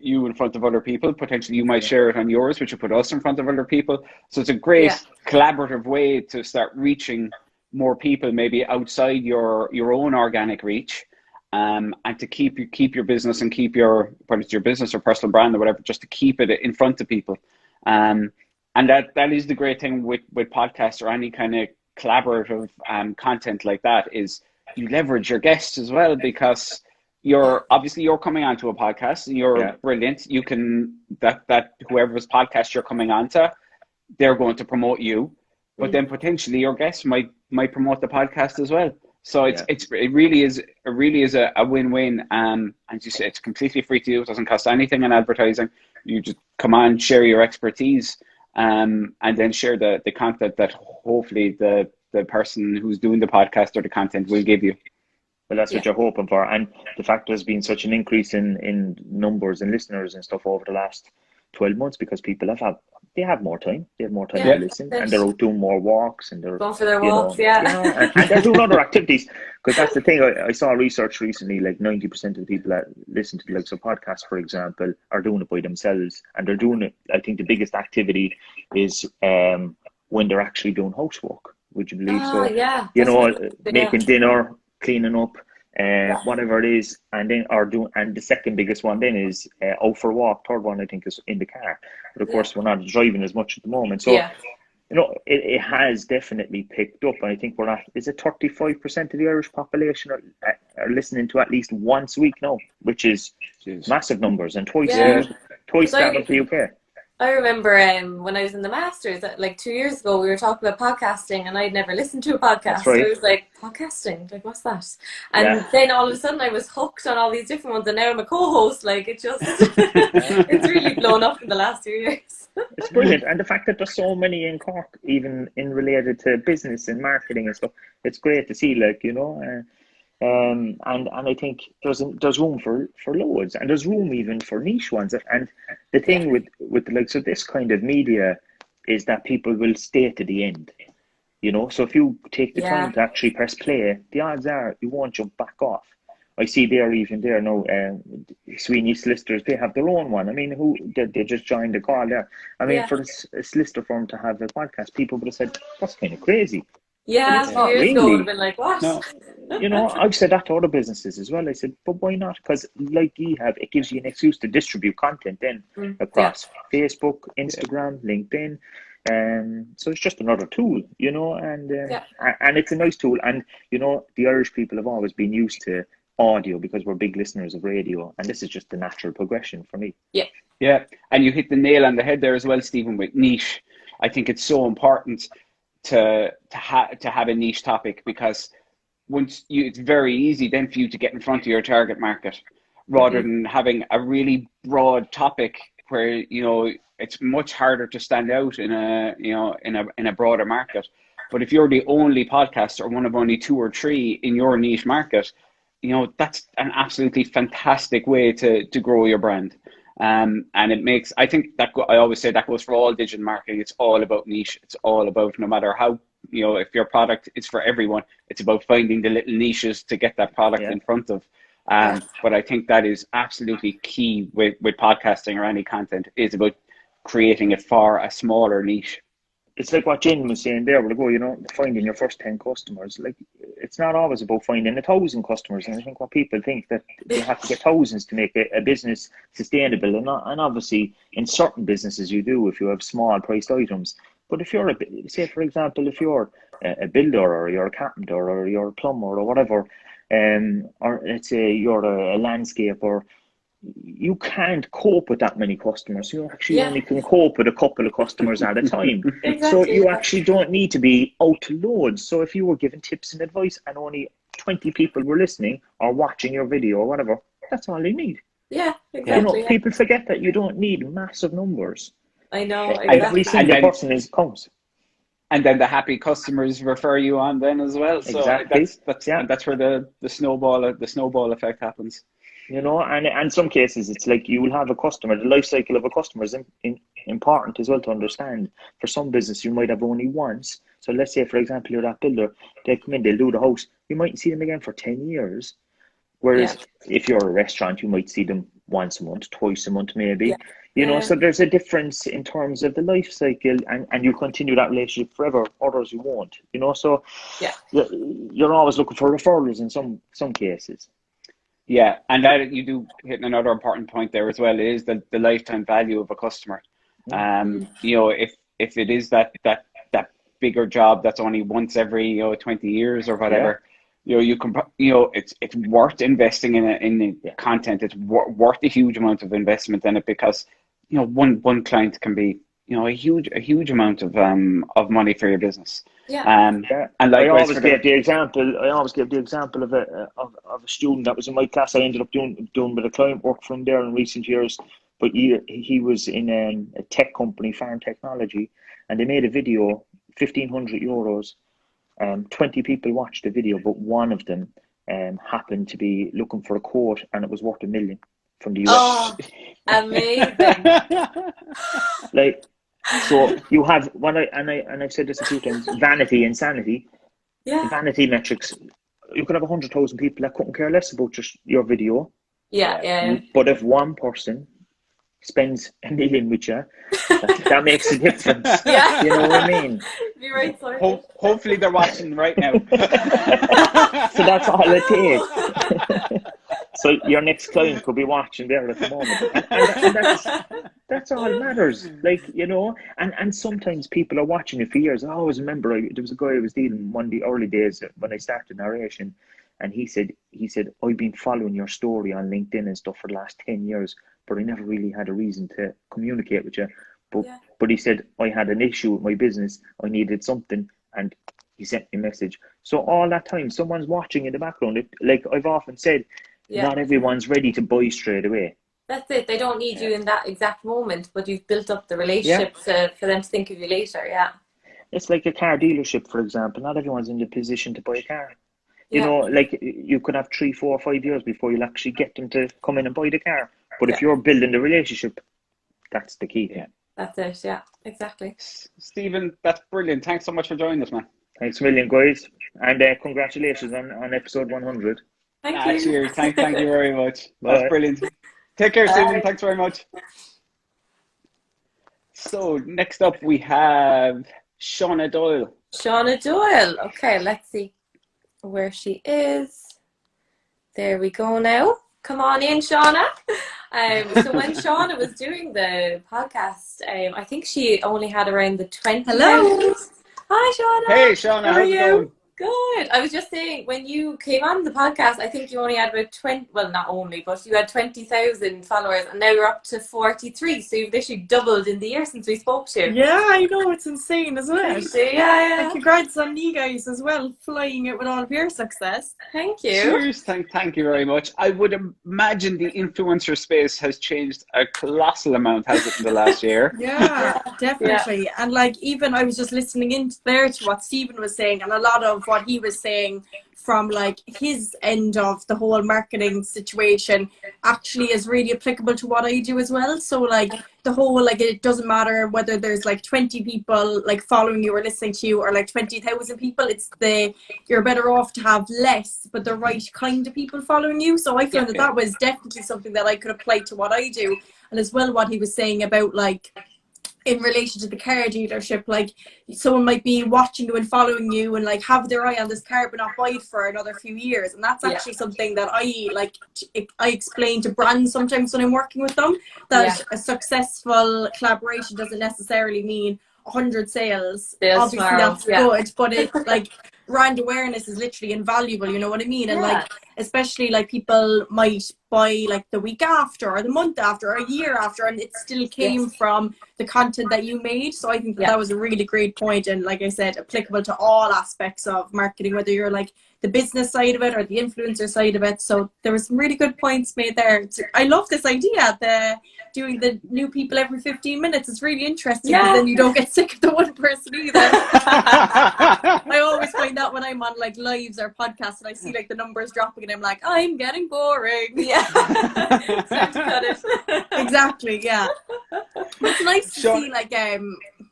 you in front of other people. Potentially you might share it on yours, which would put us in front of other people. So it's a great collaborative way to start reaching more people, maybe outside your own organic reach, and to keep your business and keep whether it's your business or personal brand or whatever, just to keep it in front of people. And that is the great thing with podcasts or any kind of collaborative content like that, is you leverage your guests as well, because you're coming onto a podcast and you're brilliant. You can that whoever's podcast you're coming onto, they're going to promote you, but then potentially your guests might promote the podcast as well. So it really is a win-win. And you say, it's completely free to do. It doesn't cost anything in advertising. You just come on, share your expertise, and then share the content that hopefully the person who's doing the podcast or the content will give you. Well, that's what you're hoping for. And the fact there's been such an increase in numbers and listeners and stuff over the last 12 months, because people have more time. They have more time to listen, and they're out doing more walks, and they're going for their walks, and they're doing other activities. Because that's the thing. I saw research recently, like 90% of the people that listen to the likes of podcasts, for example, are doing it by themselves, and they're doing it. I think the biggest activity is when they're actually doing housework. Would you believe? You know, making dinner, cleaning up, whatever it is, and then and the second biggest one then is out for a walk. Third one I think is in the car, but of course we're not driving as much at the moment. So you know, it has definitely picked up, and I think we're at, is it 35% of the Irish population are listening to at least once a week now, which is massive numbers, and twice that of the UK. I remember when I was in the Masters, like 2 years ago, we were talking about podcasting, and I'd never listened to a podcast. That's right. So I was like, podcasting? Like, what's that? And then all of a sudden I was hooked on all these different ones, and now I'm a co-host. Like, it just, it's really blown up in the last 2 years. It's brilliant. And the fact that there's so many in Cork, even in related to business and marketing and stuff, it's great to see, like, you know. And I think there's room for loads, and there's room even for niche ones. And the thing with the likes of this kind of media is that people will stay to the end, you know. So if you take the time to actually press play, the odds are you won't jump back off. I see there now, Sweeney Solicitors, they have their own one. I mean, they just joined the call there. I mean, for a solicitor firm to have a podcast, people would have said, that's kind of crazy. Yeah, 2 years ago would have been like, what? No. You know, I've said that to other businesses as well. I said, but why not? Because like you have, it gives you an excuse to distribute content then across Facebook, Instagram, LinkedIn. So it's just another tool, you know, and it's a nice tool. And, you know, the Irish people have always been used to audio because we're big listeners of radio. And this is just the natural progression for me. Yeah. And you hit the nail on the head there as well, Stephen, with niche. I think it's so important to have a niche topic, because it's very easy then for you to get in front of your target market, rather than having a really broad topic where, you know, it's much harder to stand out in a broader market. But if you're the only podcast or one of only 2 or 3 in your niche market, you know, that's an absolutely fantastic way to grow your brand. And it makes, I think that I always say that goes for all digital marketing. It's all about niche. It's all about, no matter how, you know, if your product is for everyone, it's about finding the little niches to get that product in front of. But I think that is absolutely key with podcasting or any content, is about creating it for a smaller niche. It's like what Jen was saying there, you know, finding your first 10 customers. Like, it's not always about finding 1,000 customers. And I think what people think that they have to get thousands to make a business sustainable. And obviously, in certain businesses you do, if you have small priced items. But if you're say, for example, if you're a builder, or you're a carpenter, or you're a plumber, or whatever, or let's say you're a landscaper, you can't cope with that many customers. You actually only can cope with a couple of customers at a time. So you actually don't need to be out to loads. So if you were giving tips and advice and only 20 people were listening or watching your video or whatever, that's all you need. Yeah, exactly. You know, people forget that you don't need massive numbers. I know, exactly. Every single person comes. And then the happy customers refer you on then as well. So exactly. And that's where the snowball effect happens. You know, and in some cases, it's like you will have a customer. The life cycle of a customer is important as well to understand. For some business, you might have only once. So let's say, for example, you're that builder. They come in, they'll do the house. You mightn't see them again for 10 years. Whereas if you're a restaurant, you might see them once a month, twice a month, maybe. Yeah. You know, so there's a difference in terms of the life cycle, and you continue that relationship forever. Others you won't. You know, so you're always looking for referrals in some cases. Yeah, and that you do hit another important point there as well, is the lifetime value of a customer. You know, if it is that bigger job that's only once every 20 years or whatever, you can it's worth investing in the content. It's worth a huge amount of investment in it, because one client can be a huge amount of money for your business. And I always give the example of a student that was in my class. I ended up doing a bit of client work from there in recent years. But he was in a tech company, farm technology, and they made a video, €1,500. 20 people watched the video, but one of them happened to be looking for a quote, and it was worth $1 million from the US. Oh, amazing! Like, so you have I've said this a few times: vanity and sanity. Yeah. The vanity metrics. You could have 100,000 people that couldn't care less about just your video. Yeah. But if one person spends $1 million with you, that makes a difference. Yeah. You know what I mean? Be right, sorry. Hopefully they're watching right now. So that's all it takes. So your next client could be watching there at the moment, and that's all that matters. Like, and sometimes people are watching you for years. I always remember there was a guy I was dealing one of the early days when I started narration, and he said I've been following your story on LinkedIn and stuff for the last 10 years, but I never really had a reason to communicate with you. But he said, I had an issue with my business. I needed something, and he sent me a message. So all that time, someone's watching in the background. Like I've often said, not everyone's ready to buy straight away. That's it. They don't need you in that exact moment, but you've built up the relationship for them to think of you later. Yeah. It's like a car dealership, for example. Not everyone's in the position to buy a car. You know, like you could have 3, 4, 5 years before you'll actually get them to come in and buy the car. But if you're building the relationship, that's the key. Yeah. That's it. Yeah, exactly. Stephen, that's brilliant. Thanks so much for joining us, man. Thanks a million, guys. And congratulations on episode 100. Thank you. Cheers. Thank you very much. That's brilliant. Take care, Stephen. Thanks very much. So next up we have Shauna Doyle. Shauna Doyle. Okay, let's see where she is. There we go now. Come on in, Shauna. So when Shauna was doing the podcast, I think she only had around the 20. Hello. Hi, Shauna. Hey, Shauna. How's it going? Good. I was just saying, when you came on the podcast, I think you only had about 20, well, not only, but you had 20,000 followers, and now you're up to 43. So you've literally doubled in the year since we spoke to you. Yeah, I know. It's insane, isn't it? Yeah. And congrats on you guys as well, flying it with all of your success. Thank you. Cheers. Thank you very much. I would imagine the influencer space has changed a colossal amount, has it, in the last year? Yeah, definitely. Yeah. And like, even I was just listening in there to what Stephen was saying, and a lot of what he was saying from like his end of the whole marketing situation actually is really applicable to what I do as well. So like the whole, like, it doesn't matter whether there's like 20 people like following you or listening to you, or like 20,000 people. It's you're better off to have less but the right kind of people following you. So I found that was definitely something that I could apply to what I do. And as well, what he was saying about like in relation to the car dealership, like someone might be watching you and following you and like have their eye on this car but not buy it for another few years. And that's actually something that I explain to brands sometimes when I'm working with them, that a successful collaboration doesn't necessarily mean 100 sales. Obviously that's good, but it's like brand awareness is literally invaluable, you know what I mean? And like, especially like people might by like the week after or the month after or a year after, and it still came from the content that you made. So I think that was a really great point, and like I said, applicable to all aspects of marketing, whether you're like the business side of it or the influencer side of it. So there were some really good points made there. I love this idea, doing the new people every 15 minutes. It's really interesting, because then you don't get sick of the one person either. I always find that when I'm on like lives or podcasts and I see like the numbers dropping and I'm like, I'm getting boring. Exactly, yeah. It's nice to see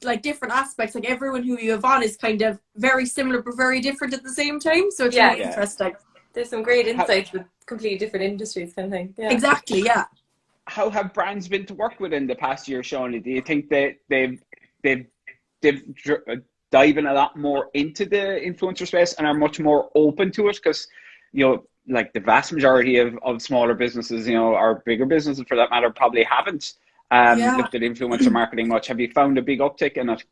like different aspects, like everyone who you have on is kind of very similar but very different at the same time, so it's really interesting. There's some great insights with completely different industries, kind of thing. Exactly, yeah. How have brands been to work with in the past year, Shauna? Do you think that they've diving a lot more into the influencer space and are much more open to it? Because, you know, like the vast majority of smaller businesses, you know, or bigger businesses for that matter, probably haven't looked at influencer marketing much. Have you found a big uptick in it?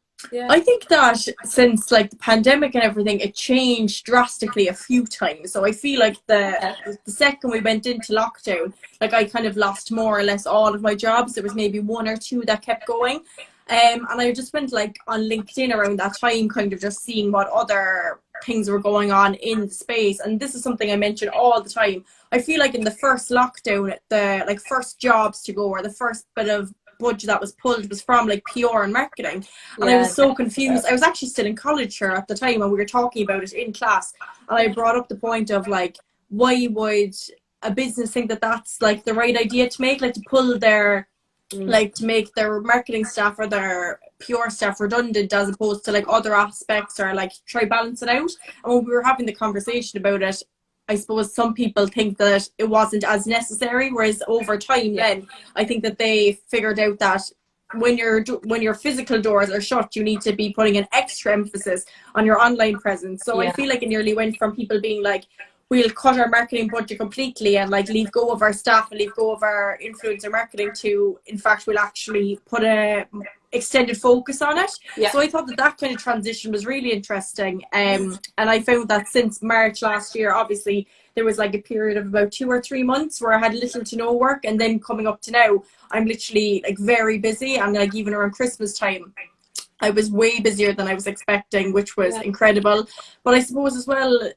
I think that since like the pandemic and everything, it changed drastically a few times. So I feel like the second we went into lockdown, like I kind of lost more or less all of my jobs. There was maybe one or two that kept going. And I just went like on LinkedIn around that time, kind of just seeing what other things were going on in the space. And this is something I mention all the time. I feel like in the first lockdown, the like first jobs to go, or the first bit of budget that was pulled was from like PR and marketing. And I was so confused. I was actually still in college here at the time, and we were talking about it in class. And I brought up the point of like, why would a business think that that's like the right idea to make, like to pull their like to make their marketing staff or their PR staff redundant, as opposed to like other aspects, or like try balance it out. And when we were having the conversation about it, I suppose some people think that it wasn't as necessary, whereas over time then I think that they figured out that when your physical doors are shut, you need to be putting an extra emphasis on your online presence. So I feel like it nearly went from people being like, we'll cut our marketing budget completely and like leave go of our staff and leave go of our influencer marketing, to in fact we'll actually put a extended focus on it. So I thought that kind of transition was really interesting, and I found that since March last year, obviously there was like a period of about 2 or 3 months where I had little to no work, and then coming up to now I'm literally like very busy, and like even around Christmas time I was way busier than I was expecting, which was incredible. But I suppose as well,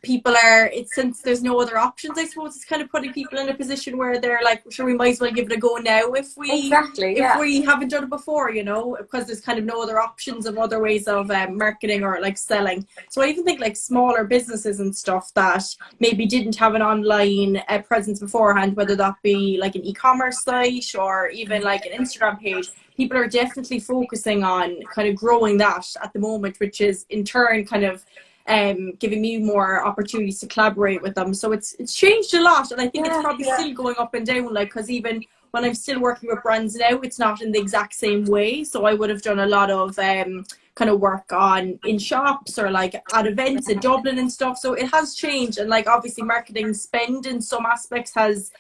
people are, since there's no other options, I suppose it's kind of putting people in a position where they're like, sure, we might as well give it a go now if we haven't done it before, you know, because there's kind of no other options of other ways of marketing or like selling. So I even think like smaller businesses and stuff that maybe didn't have an online presence beforehand, whether that be like an e-commerce site or even like an Instagram page, people are definitely focusing on kind of growing that at the moment, which is in turn kind of giving me more opportunities to collaborate with them. So it's changed a lot, and I think it's probably still going up and down, like, because even when I'm still working with brands now, it's not in the exact same way. So I would have done a lot of kind of work on in shops or like at events in Dublin and stuff. So it has changed, and like obviously marketing spend in some aspects has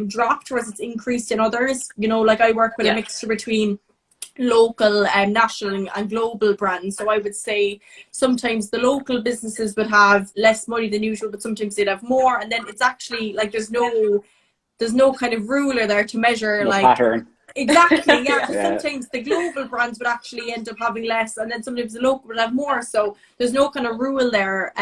dropped, whereas it's increased in others. You know, like I work with a mixture between local and national and global brands. So I would say sometimes the local businesses would have less money than usual, but sometimes they'd have more. And then it's actually like there's no kind of ruler there to measure like pattern. Exactly, yeah. Sometimes the global brands would actually end up having less, and then sometimes the local would have more. So there's no kind of rule there,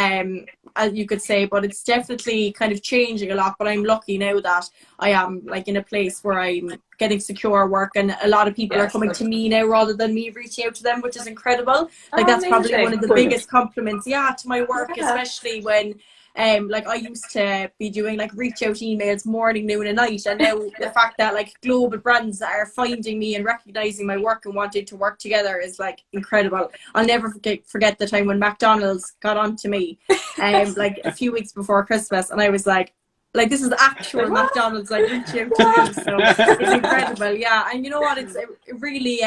as you could say, but it's definitely kind of changing a lot. But I'm lucky now that I am like in a place where I'm getting secure work, and a lot of people are coming to me now rather than me reaching out to them, which is incredible. Like that's probably one of the biggest compliments, to my work, especially when like I used to be doing like reach out emails morning, noon and night, and now the fact that like global brands are finding me and recognizing my work and wanting to work together is like incredible. I'll never forget the time when McDonald's got onto me like a few weeks before Christmas, and I was like this is actual McDonald's like reaching out to me. So it's incredible, and you know what, it really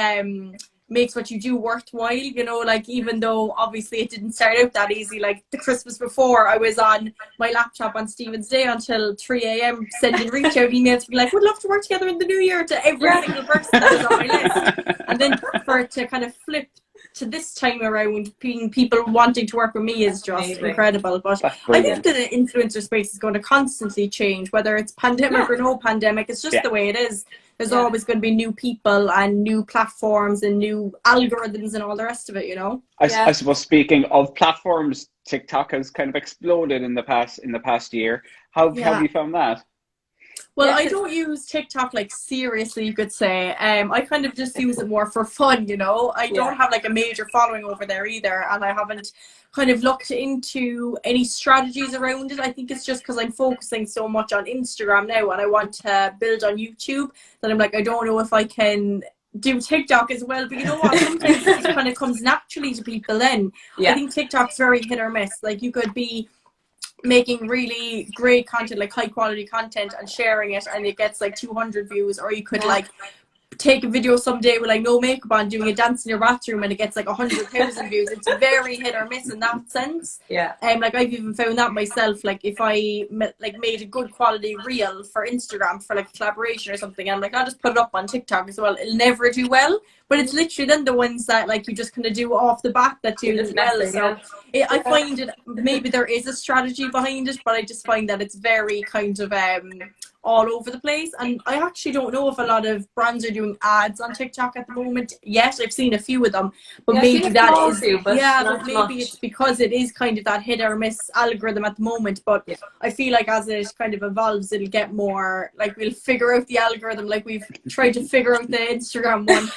makes what you do worthwhile, you know, like even though obviously it didn't start out that easy. Like the Christmas before, I was on my laptop on Stephen's Day until 3 a.m. sending reach out emails to be like, would love to work together in the new year, to every single person that was on my list. And then for it to kind of flip to this time around, being people wanting to work with me is just incredible. But I think the influencer space is going to constantly change, whether it's pandemic or no pandemic. It's just the way it is. There's always going to be new people and new platforms and new algorithms and all the rest of it, you know. I suppose, speaking of platforms, TikTok has kind of exploded in the past year. How have you found that? Well, I don't use TikTok like seriously, you could say. I kind of just use it more for fun, you know. I don't have like a major following over there either, and I haven't kind of looked into any strategies around it. I think it's just because I'm focusing so much on Instagram now and I want to build on YouTube that I'm like, I don't know if I can do TikTok as well. But you know what, sometimes it kind of comes naturally to people then. I think TikTok's very hit or miss. Like, you could be making really great content, like high quality content, and sharing it and it gets like 200 views, or you could like take a video someday with like no makeup on doing a dance in your bathroom and it gets like 100,000 views. It's very hit or miss in that sense. Like, I've even found that myself. Like, if I like made a good quality reel for Instagram for like a collaboration or something, I'm like, I'll just put it up on TikTok as well, it'll never do well. But it's literally then the ones that like you just kind of do off the bat that do well. So I find it, maybe there is a strategy behind it, but I just find that it's very kind of all over the place. And I actually don't know if a lot of brands are doing ads on TikTok at the moment yet. I've seen a few of them, but maybe that is but maybe it's because it is kind of that hit or miss algorithm at the moment. But I feel like as it kind of evolves, it'll get more like, we'll figure out the algorithm like we've tried to figure out the Instagram one.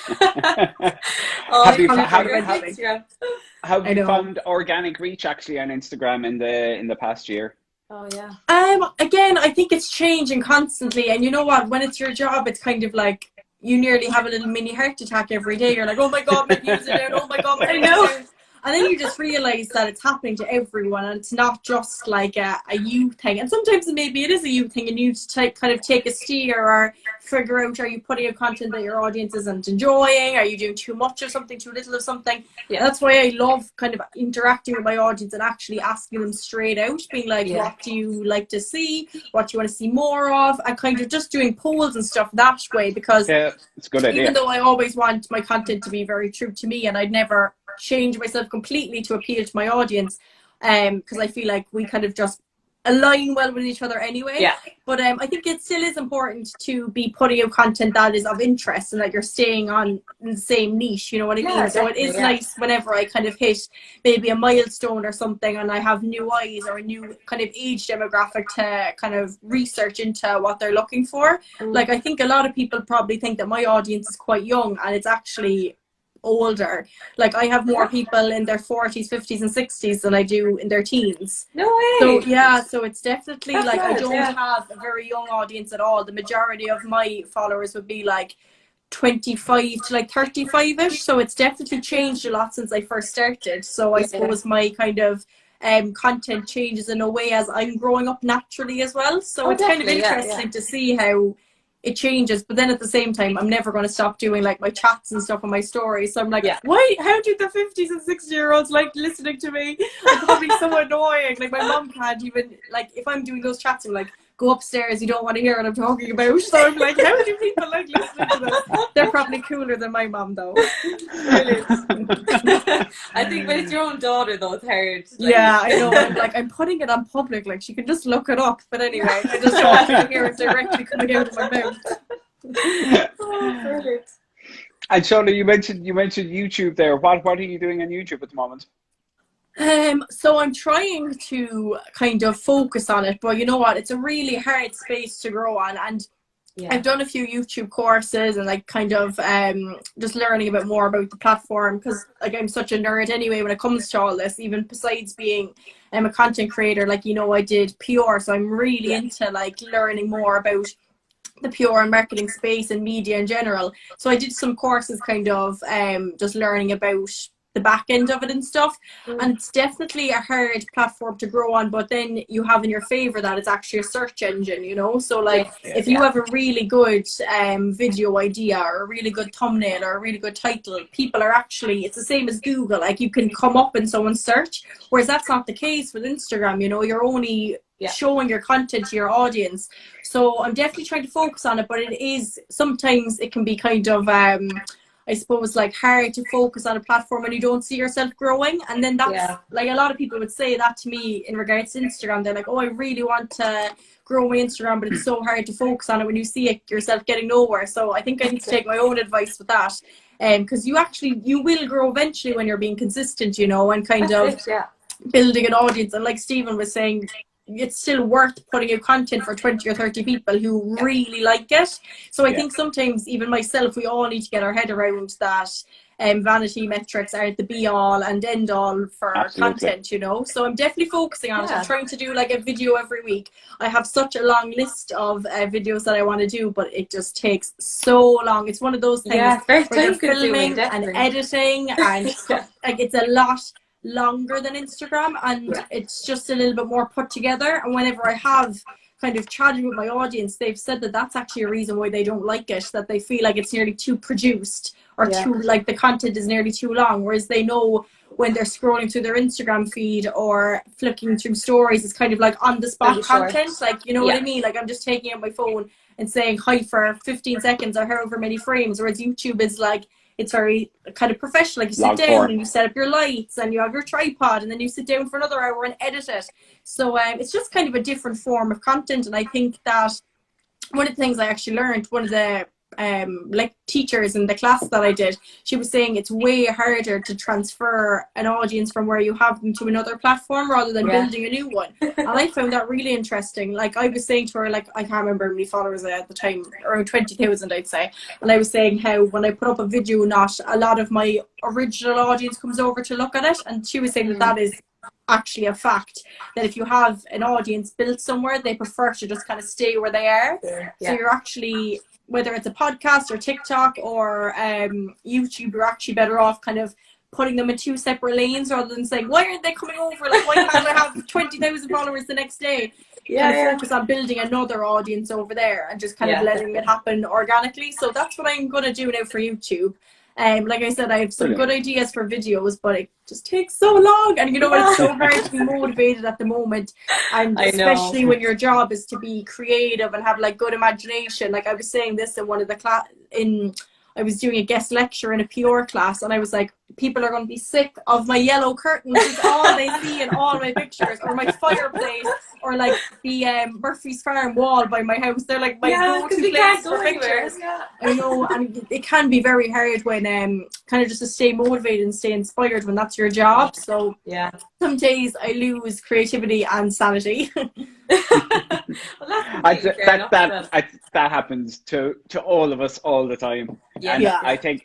Have you found organic reach actually on Instagram in the past year? Again, I think it's changing constantly, and you know what, when it's your job, it's kind of like you nearly have a little mini heart attack every day. You're like, oh my god, my views are down, oh my god, I know. And then you just realize that it's happening to everyone, and it's not just like a you thing. And sometimes maybe it is a you thing, and you kind of take a steer or figure out, are you putting out content that your audience isn't enjoying? Are you doing too much of something, too little of something? That's why I love kind of interacting with my audience and actually asking them straight out, being like, what do you like to see? What do you want to see more of? And kind of just doing polls and stuff that way, because it's a good idea. Even though I always want my content to be very true to me, and I'd never change myself completely to appeal to my audience, because I feel like we kind of just align well with each other anyway. But I think it still is important to be putting out content that is of interest and that you're staying on the same niche, you know what I mean? So it is nice whenever I kind of hit maybe a milestone or something and I have new eyes or a new kind of age demographic to kind of research into what they're looking for. Like, I think a lot of people probably think that my audience is quite young, and it's actually older. Like, I have more people in their 40s, 50s and 60s than I do in their teens. No way. So it's definitely like, I don't have a very young audience at all. The majority of my followers would be like 25 to like 35ish, so it's definitely changed a lot since I first started. So I suppose my kind of content changes in a way as I'm growing up naturally as well. So it's kind of interesting to see how it changes. But then at the same time, I'm never going to stop doing like my chats and stuff on my stories. So I'm like, why? How do the 50s and 60-year-olds like listening to me? I'm probably so annoying. Like, my mom can't even, like, if I'm doing those chats, I'm like, go upstairs, you don't want to hear what I'm talking about. So I'm like, how do people like listening to this? They're probably cooler than my mom though. I think when it's your own daughter though, it's hard. Like, I know. I'm like, I'm putting it on public, like she can just look it up. But anyway, I just don't want to hear it directly coming out of my mouth. Perfect. And Shauna, you mentioned YouTube there. What are you doing on YouTube at the moment? So I'm trying to kind of focus on it, but you know what, it's a really hard space to grow on, and I've done a few YouTube courses and like kind of just learning a bit more about the platform, because like I'm such a nerd anyway when it comes to all this, even besides being a content creator. Like, you know, I did PR, so I'm really into like learning more about the PR and marketing space and media in general. So I did some courses kind of just learning about the back end of it and stuff, and it's definitely a hard platform to grow on. But then you have in your favor that it's actually a search engine, you know. So like if you have a really good video idea or a really good thumbnail or a really good title, people are actually, it's the same as Google, like you can come up in someone's search, whereas that's not the case with Instagram. You know, you're only showing your content to your audience. So I'm definitely trying to focus on it, but it is, sometimes it can be kind of I suppose, like, hard to focus on a platform when you don't see yourself growing. And then that's like, a lot of people would say that to me in regards to Instagram. They're like, oh, I really want to grow my Instagram, but it's so hard to focus on it when you see it yourself getting nowhere. So I think I need to take my own advice with that. Because you will grow eventually when you're being consistent, you know, and kind of building an audience. And like Stephen was saying, it's still worth putting out content for 20 or 30 people who really like it. So I think sometimes, even myself, we all need to get our head around that vanity metrics aren't the be all and end all for content, you know. So I'm definitely focusing on it. I'm trying to do like a video every week. I have such a long list of videos that I want to do, but it just takes so long. It's one of those things where you're filming and editing, and like, it's a lot longer than Instagram, and it's just a little bit more put together. And whenever I have kind of chatted with my audience, they've said that that's actually a reason why they don't like it, that they feel like it's nearly too produced, or too, like, the content is nearly too long, whereas they know when they're scrolling through their Instagram feed or flicking through stories, it's kind of like on the spot content, like, you know what I mean, like, I'm just taking out my phone and saying hi for 15 seconds or however many frames, whereas YouTube is like, it's very kind of professional. Like, you sit down and you set up your lights and you have your tripod, and then you sit down for another hour and edit it. So it's just kind of a different form of content. And I think that one of the things I actually learned, one of the like teachers in the class that I did, she was saying it's way harder to transfer an audience from where you have them to another platform rather than building a new one. And I found that really interesting. Like, I was saying to her, like, I can't remember how many followers I had at the time, around 20,000 I'd say, and I was saying how when I put up a video, not a lot of my original audience comes over to look at it, and she was saying that that is actually a fact, that if you have an audience built somewhere, they prefer to just kind of stay where they are. So you're actually, whether it's a podcast or TikTok or YouTube, you're actually better off kind of putting them in two separate lanes rather than saying, why aren't they coming over? Like, why can't I have 20,000 followers the next day? Focus on building another audience over there and just kind of letting it happen organically. So that's what I'm going to do now for YouTube. Like I said, I have some good ideas for videos, but it just takes so long, and you know it's so hard to be motivated at the moment, and especially when your job is to be creative and have like good imagination. Like, I was saying this in one of the I was doing a guest lecture in a PR class, and I was like, people are going to be sick of my yellow curtains. It's all they see in all my pictures, or my fireplace, or like the Murphy's Farm wall by my house. They're like my go-to place for pictures. I know, and it can be very hard when kind of just to stay motivated and stay inspired when that's your job. So some days I lose creativity and sanity. That happens to all of us all the time. I think,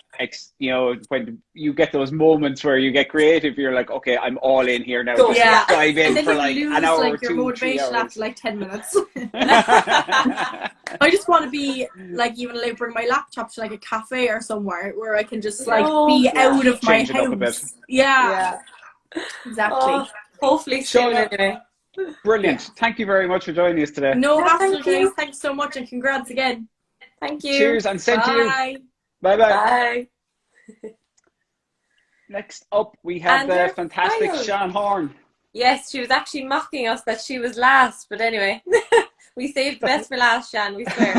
you know, when you get those moments where you get creative, you're like, okay, I'm all in here now. Just dive in for like an hour or 2, your motivation 3 hours. After like 10 minutes. I just want to be like, even like bring my laptop to like a cafe or somewhere where I can just like be out of my house. Exactly. Hopefully soon, anyway. Brilliant. Thank you very much for joining us today. No, absolutely. Thanks so much, and congrats again. Thank you. Cheers, and same to you. Bye. Bye. Next up, we have the fantastic Sian Horn. Yes, she was actually mocking us that she was last, but anyway, we saved the best for last, Sian, we swear.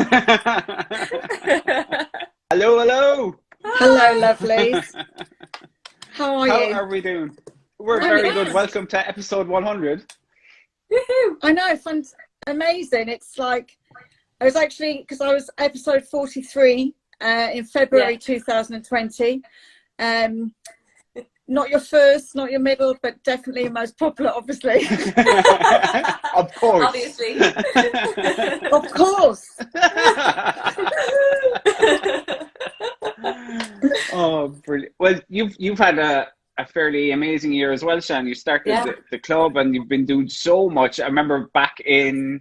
Hello. Hello, lovelies. How are you? How are we doing? We're very good. Welcome to episode 100. Woohoo! I know, it's amazing. It's like, I was actually, because I was episode 43 in February 2020. Not your first, not your middle, but definitely your most popular, obviously. Of course. Obviously. Of course. Oh, brilliant. Well, you've had a fairly amazing year as well, Sian. You started the club, and you've been doing so much. I remember back in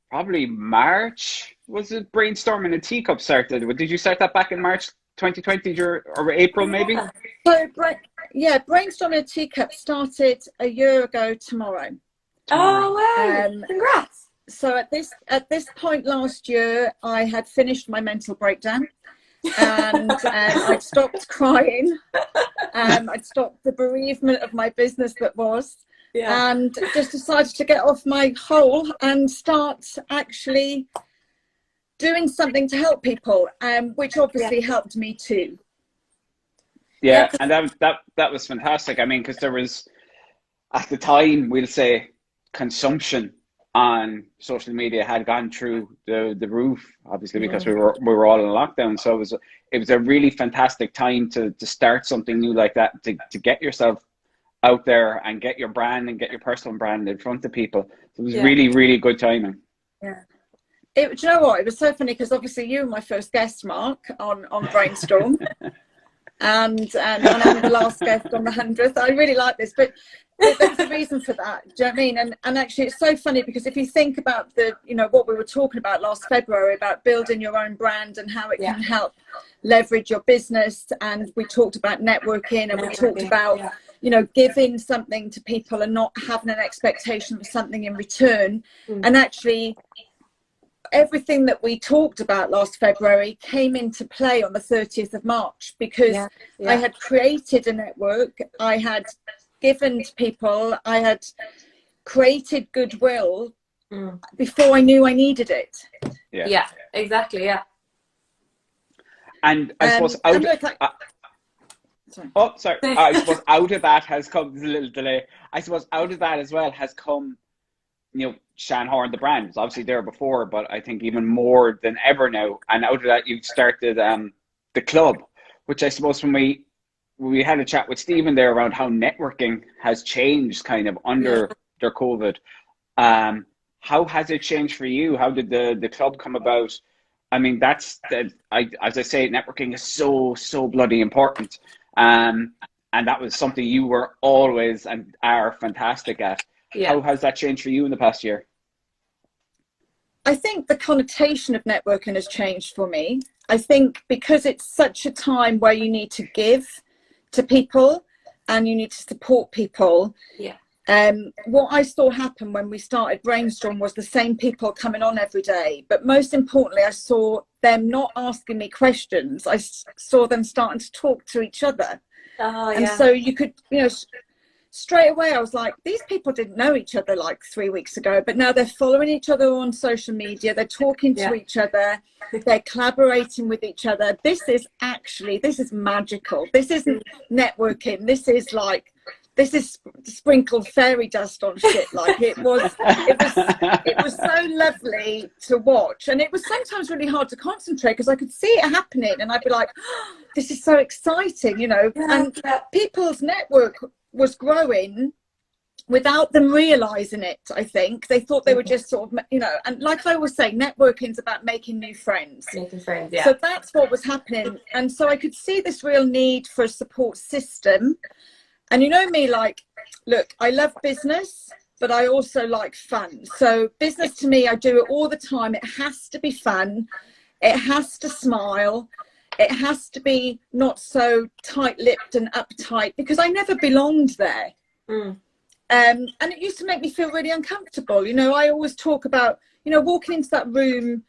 probably March, was it Brainstorming a Teacup started? Did you start that back in March 2020 or April maybe? So, Brainstorming a Teacup started a year ago tomorrow. Oh, wow. Congrats. So at this point last year, I had finished my mental breakdown. And I'd stopped crying. I'd stopped the bereavement of my business that was, and just decided to get off my hole and start actually doing something to help people, which obviously helped me too. Yeah, and that was fantastic. I mean, because there was, at the time, we'll say, consumption on social media had gone through the roof, obviously, because we were all in lockdown. So it was a really fantastic time to start something new like that, to get yourself out there and get your brand and get your personal brand in front of people. So it was really, really good timing. Yeah. Do you know what? It was so funny because obviously you were my first guest, Mark, on Brainstorm. and I'm the last guest on the 100th. I really like this, but there's a reason for that. Do you know what I mean? And actually it's so funny because if you think about what we were talking about last February about building your own brand and how it can help leverage your business, and we talked about networking, and we talked about giving something to people and not having an expectation of something in return. And actually everything that we talked about last February came into play on the 30th of March because I had created a network, I had given to people, I had created goodwill before I knew I needed it. Yeah, exactly. Yeah. And I suppose I suppose out of that has come, there's a little delay. I suppose out of that as well has come, Sian Horn, the brand, was obviously there before, but I think even more than ever now. And out of that, you've started the club, which I suppose when we had a chat with Stephen there around how networking has changed kind of under their COVID. How has it changed for you? How did the club come about? I mean, as I say, networking is so bloody important. And that was something you were always and are fantastic at. Yeah. How has that changed for you in the past year? I think the connotation of networking has changed for me. I think because it's such a time where you need to give to people and you need to support people. Yeah. What I saw happen when we started Brainstorm was the same people coming on every day. But most importantly, I saw them not asking me questions. I saw them starting to talk to each other. And so you could, straight away I was like, these people didn't know each other like 3 weeks ago, but now they're following each other on social media, they're talking to each other, they're collaborating with each other. This is magical. This isn't networking, this is sprinkled fairy dust on shit. Like it was so lovely to watch, and it was sometimes really hard to concentrate because I could see it happening and I'd be like, oh, this is so exciting, and people's network was growing without them realizing it. I think they thought they were just sort of, and like I always say, networking's about making new friends. So that's what was happening. And so I could see this real need for a support system. And me, like, look, I love business, but I also like fun. So business to me, I do it all the time. It has to be fun. It has to smile. It has to be not so tight-lipped and uptight because I never belonged there. And it used to make me feel really uncomfortable. I always talk about, walking into that room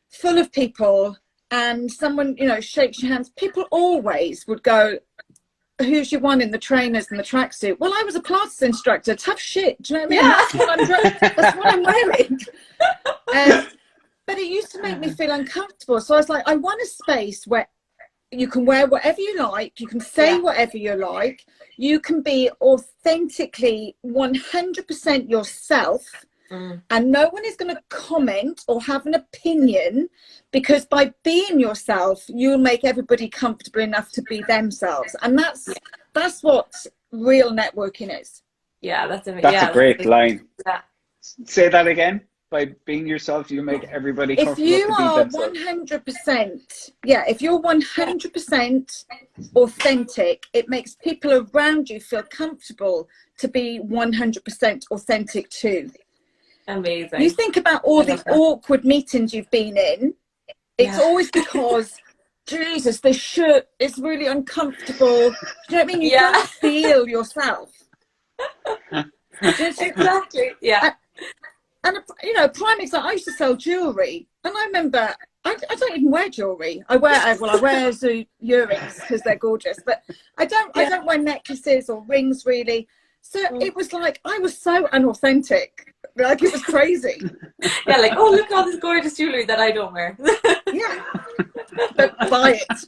full of people and someone, shakes your hands. People always would go, who's your one in the trainers and the tracksuit? Well, I was a Pilates instructor. Tough shit. Do you know what I mean? That's what I'm wearing. But it used to make me feel uncomfortable. So I was like, I want a space where you can wear whatever you like. You can say whatever you like. You can be authentically 100% yourself. And no one is going to comment or have an opinion, because by being yourself, you'll make everybody comfortable enough to be themselves. And that's what real networking is. Yeah, that's a great line. Yeah. Say that again. By being yourself, you make everybody comfortable to be themselves. If you're 100% authentic, it makes people around you feel comfortable to be 100% authentic too. Amazing. You think about all the awkward meetings you've been in, it's always because, Jesus, this shirt is really uncomfortable. Do you know what I mean? You don't feel yourself. Exactly. Yeah. And prime example, I used to sell jewellery, and I remember I don't even wear jewellery. I wear earrings because they're gorgeous, but I don't wear necklaces or rings really. So it was like I was so unauthentic. Like it was crazy. Like, oh, look at all this gorgeous jewellery that I don't wear. But buy it.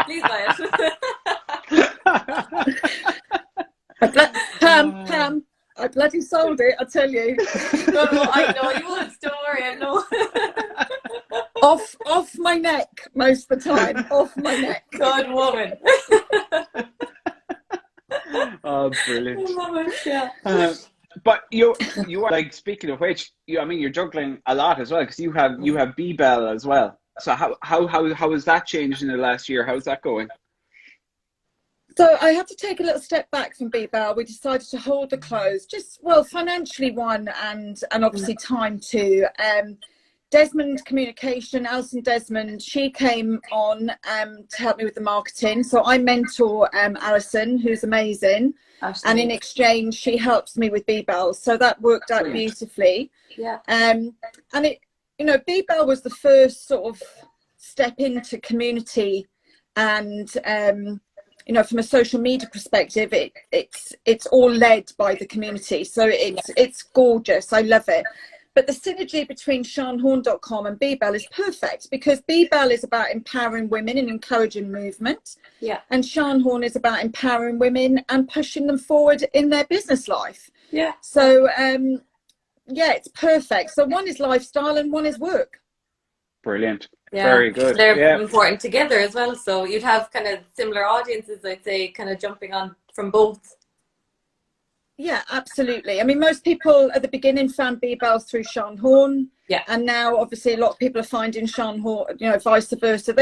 Please buy it. told it, I tell you. No, I know you would. Don't worry, I know. Off my neck most of the time. Off my neck. Good woman. Oh, brilliant. I love it, yeah. But you are, like, speaking of which, I mean, you're juggling a lot as well, because you have B-Bell as well. So how has that changed in the last year? How's that going? So I had to take a little step back from B-Bell. We decided to hold the close, just, well, financially one, and obviously time too. Desmond Communication, Alison Desmond, she came on to help me with the marketing. So I mentor Alison, who's amazing. Absolutely. And in exchange, she helps me with B-Bell. So that worked out beautifully. Yeah. And it, you know, B-Bell was the first sort of step into community, and you know, from a social media perspective, it's all led by the community. So it's gorgeous. I love it. But the synergy between SianHorn.com and B-Bell is perfect, because B-Bell is about empowering women and encouraging movement. Yeah. And Sian Horn is about empowering women and pushing them forward in their business life. Yeah. So, yeah, it's perfect. So one is lifestyle and one is work. Brilliant. Yeah. Very good. They're important together as well. So you'd have kind of similar audiences, I'd say, kind of jumping on from both. Yeah, absolutely. I mean, most people at the beginning found B-Bell through Sian Horn. Yeah. And now, obviously, a lot of people are finding Sian Horn, you know, vice versa.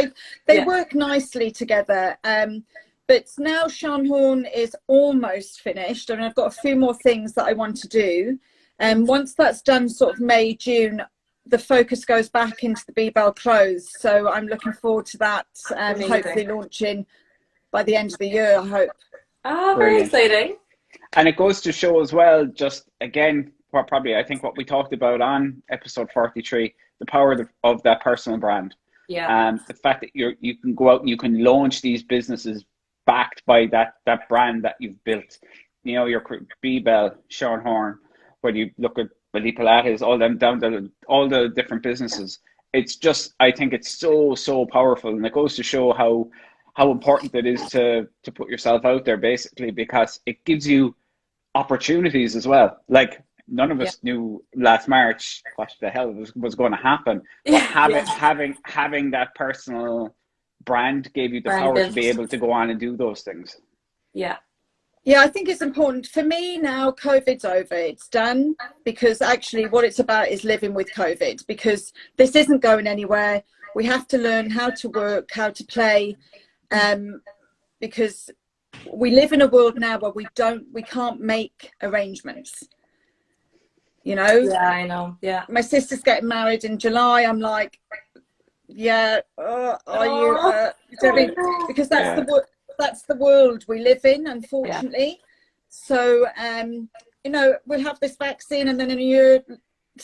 They work nicely together. But now Sian Horn is almost finished. I mean, I've got a few more things that I want to do. And once that's done, sort of May, June, the focus goes back into the B-Bell close. So I'm looking forward to that. Hopefully launching by the end of the year, I hope. Ah, very exciting. And it goes to show as well, just again, probably I think what we talked about on episode 43, the power of that personal brand. Yeah. The fact that you can go out and you can launch these businesses backed by that brand that you've built. You know, your B-Bell, Sian Horn, when you look at Belly Pilates, all them down to all the different businesses. It's just, I think it's so powerful, and it goes to show how important it is to put yourself out there, basically, because it gives you opportunities as well. Like, none of us knew last March what the hell was going to happen. But having that personal brand gave you the power to be able to go on and do those things. Yeah. Yeah, I think it's important. For me now, COVID's over. It's done, because actually what it's about is living with COVID, because this isn't going anywhere. We have to learn how to work, how to play, because we live in a world now where we can't make arrangements, you know. Yeah, I know. Yeah, my sister's getting married in July. I'm like, yeah, are you because that's the world we live in, unfortunately. So you know, we'll have this vaccine, and then in a year's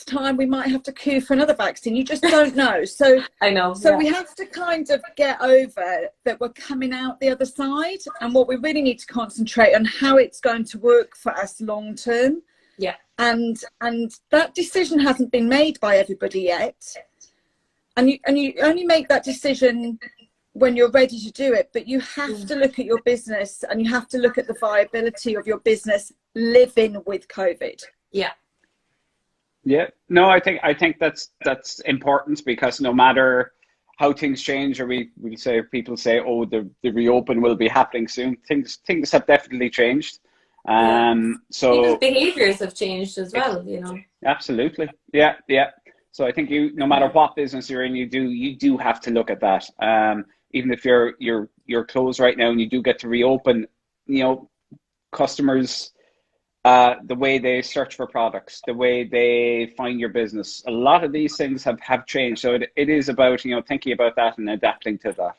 time we might have to queue for another vaccine. You just don't know. So I know. So we have to kind of get over that we're coming out the other side, and what we really need to concentrate on how it's going to work for us long term. Yeah. And that decision hasn't been made by everybody yet. And you only make that decision when you're ready to do it, but you have to look at your business, and you have to look at the viability of your business living with COVID. Yeah. Yeah, no, I think that's important, because no matter how things change, or people say, oh, the reopen will be happening soon. Things have definitely changed. So people's behaviors have changed as well, you know. Absolutely. Yeah. So I think no matter what business you're in, you do have to look at that. Even if you're closed right now and you do get to reopen, you know, customers, the way they search for products, the way they find your business, a lot of these things have changed. So it is about, you know, thinking about that and adapting to that.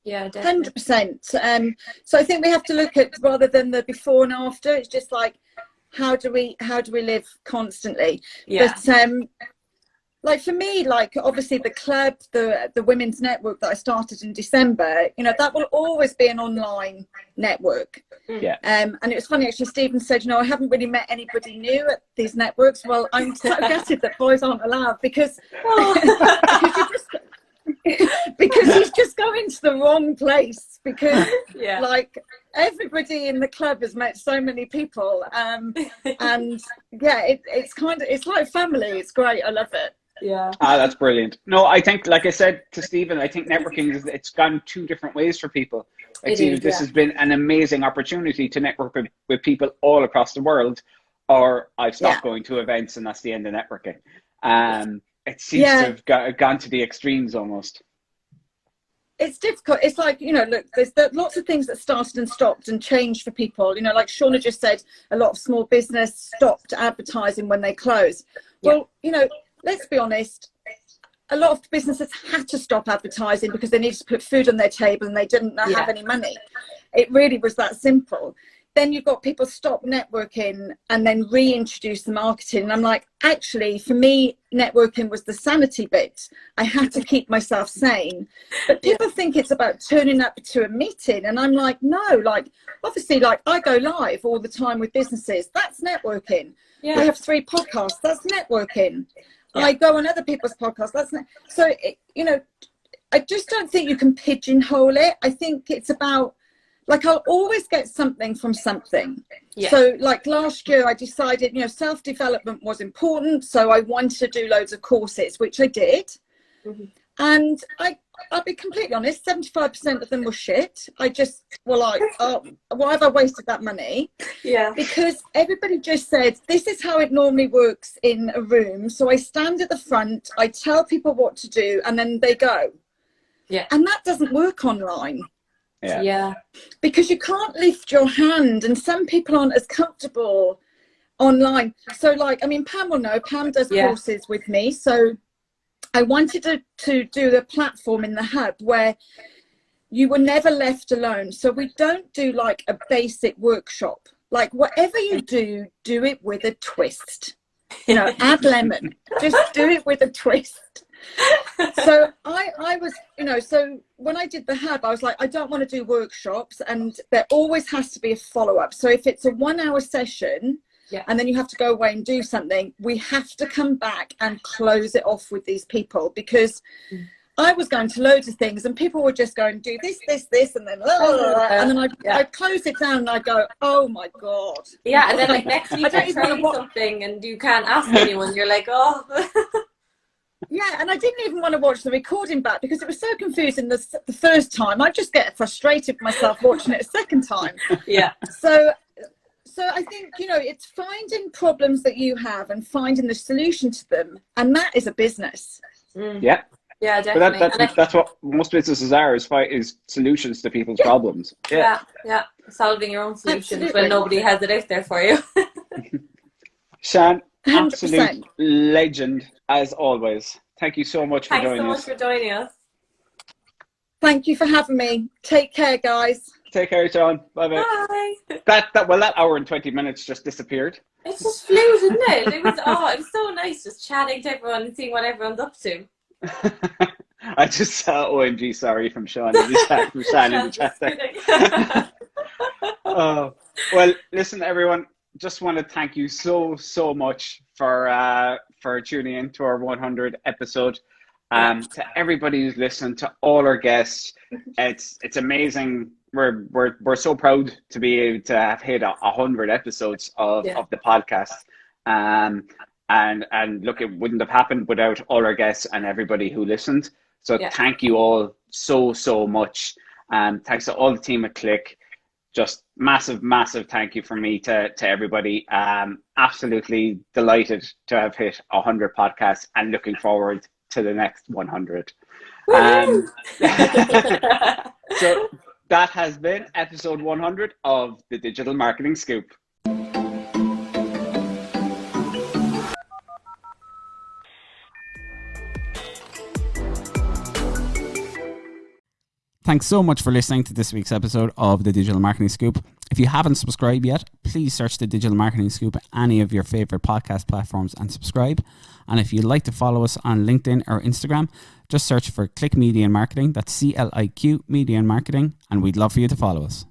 Yeah, definitely. 100%. So I think we have to look at, rather than the before and after, it's just like, how do we live constantly? Yeah. But like for me, like obviously the club, the women's network that I started in December, you know, that will always be an online network. Yeah. And it was funny actually, Stephen said, you know, I haven't really met anybody new at these networks. Well, I'm so gutted that boys aren't allowed, because because he's just going to the wrong place because like everybody in the club has met so many people, and yeah, it's like family. It's great. I love it. Yeah. That's brilliant. No, I think, like I said to Stephen, I think networking it's gone two different ways for people. Like, this has been an amazing opportunity to network with people all across the world, or I've stopped going to events and that's the end of networking. It seems to have gone to the extremes almost. It's difficult. It's like, look, there's lots of things that started and stopped and changed for people. Like Shauna just said, a lot of small business stopped advertising when they closed. Well, let's be honest, a lot of businesses had to stop advertising because they needed to put food on their table and they didn't have any money. It really was that simple. Then you've got people stop networking and then reintroduce the marketing. And I'm like, actually, for me, networking was the sanity bit. I had to keep myself sane. But people think it's about turning up to a meeting. And I'm like, no, like, obviously, like, I go live all the time with businesses. That's networking. I have 3 podcasts. That's networking. I go on other people's podcasts. I just don't think you can pigeonhole it. I think it's about, like, I'll always get something from something. So like last year I decided, self-development was important. So I wanted to do loads of courses, which I did. And I'll be completely honest, 75% of them were shit. I just were like, why have I wasted that money? Because everybody just said, this is how it normally works in a room. So I stand at the front, I tell people what to do, and then they go. And that doesn't work online. Because you can't lift your hand, and some people aren't as comfortable online. So like, I mean, Pam will know, Pam does courses with me. So I wanted to do a platform in the hub where you were never left alone. So we don't do like a basic workshop. Like, whatever you do it with a twist. Add lemon. Just do it with a twist. So I was, so when I did the hub, I was like, I don't want to do workshops, and there always has to be a follow-up. So if it's a 1-hour session and then you have to go away and do something, we have to come back and close it off with these people, because I was going to loads of things and people were just going, do this, and then and then I'd close it down and I'd go, oh my God. And then like next week I tell you something and you can't ask anyone. You're like, oh. And I didn't even want to watch the recording back because it was so confusing the first time. I just get frustrated with myself watching it a second time. So I think, it's finding problems that you have and finding the solution to them. And that is a business. Yeah, definitely. But that's what most businesses are, is solutions to people's problems. Solving your own solutions when nobody has it out there for you. Sian, 100%. absolute legend as always. Thank you so much for joining us. Thanks so much for joining us. Thank you for having me. Take care, guys. Take care, Sean. Bye. That hour and 20 minutes just disappeared. It just flew, didn't it? It was so nice just chatting to everyone and seeing what everyone's up to. I just saw OMG sorry from Sean in the chat there. Well, listen, everyone. Just want to thank you so much for tuning in to our 100 episode. To everybody who's listened, to all our guests, it's amazing. We're so proud to be able to have hit 100 episodes of the podcast. And look, it wouldn't have happened without all our guests and everybody who listened. So thank you all so much. Thanks to all the team at Click. Just massive thank you from me to everybody. Absolutely delighted to have hit 100 podcasts and looking forward to the next 100. So that has been episode 100 of the Digital Marketing Scoop. Thanks so much for listening to this week's episode of the Digital Marketing Scoop. If you haven't subscribed yet, please search the Digital Marketing Scoop at any of your favorite podcast platforms and subscribe. And if you'd like to follow us on LinkedIn or Instagram, just search for Click Media and Marketing. That's CLIQ Media and Marketing, and we'd love for you to follow us.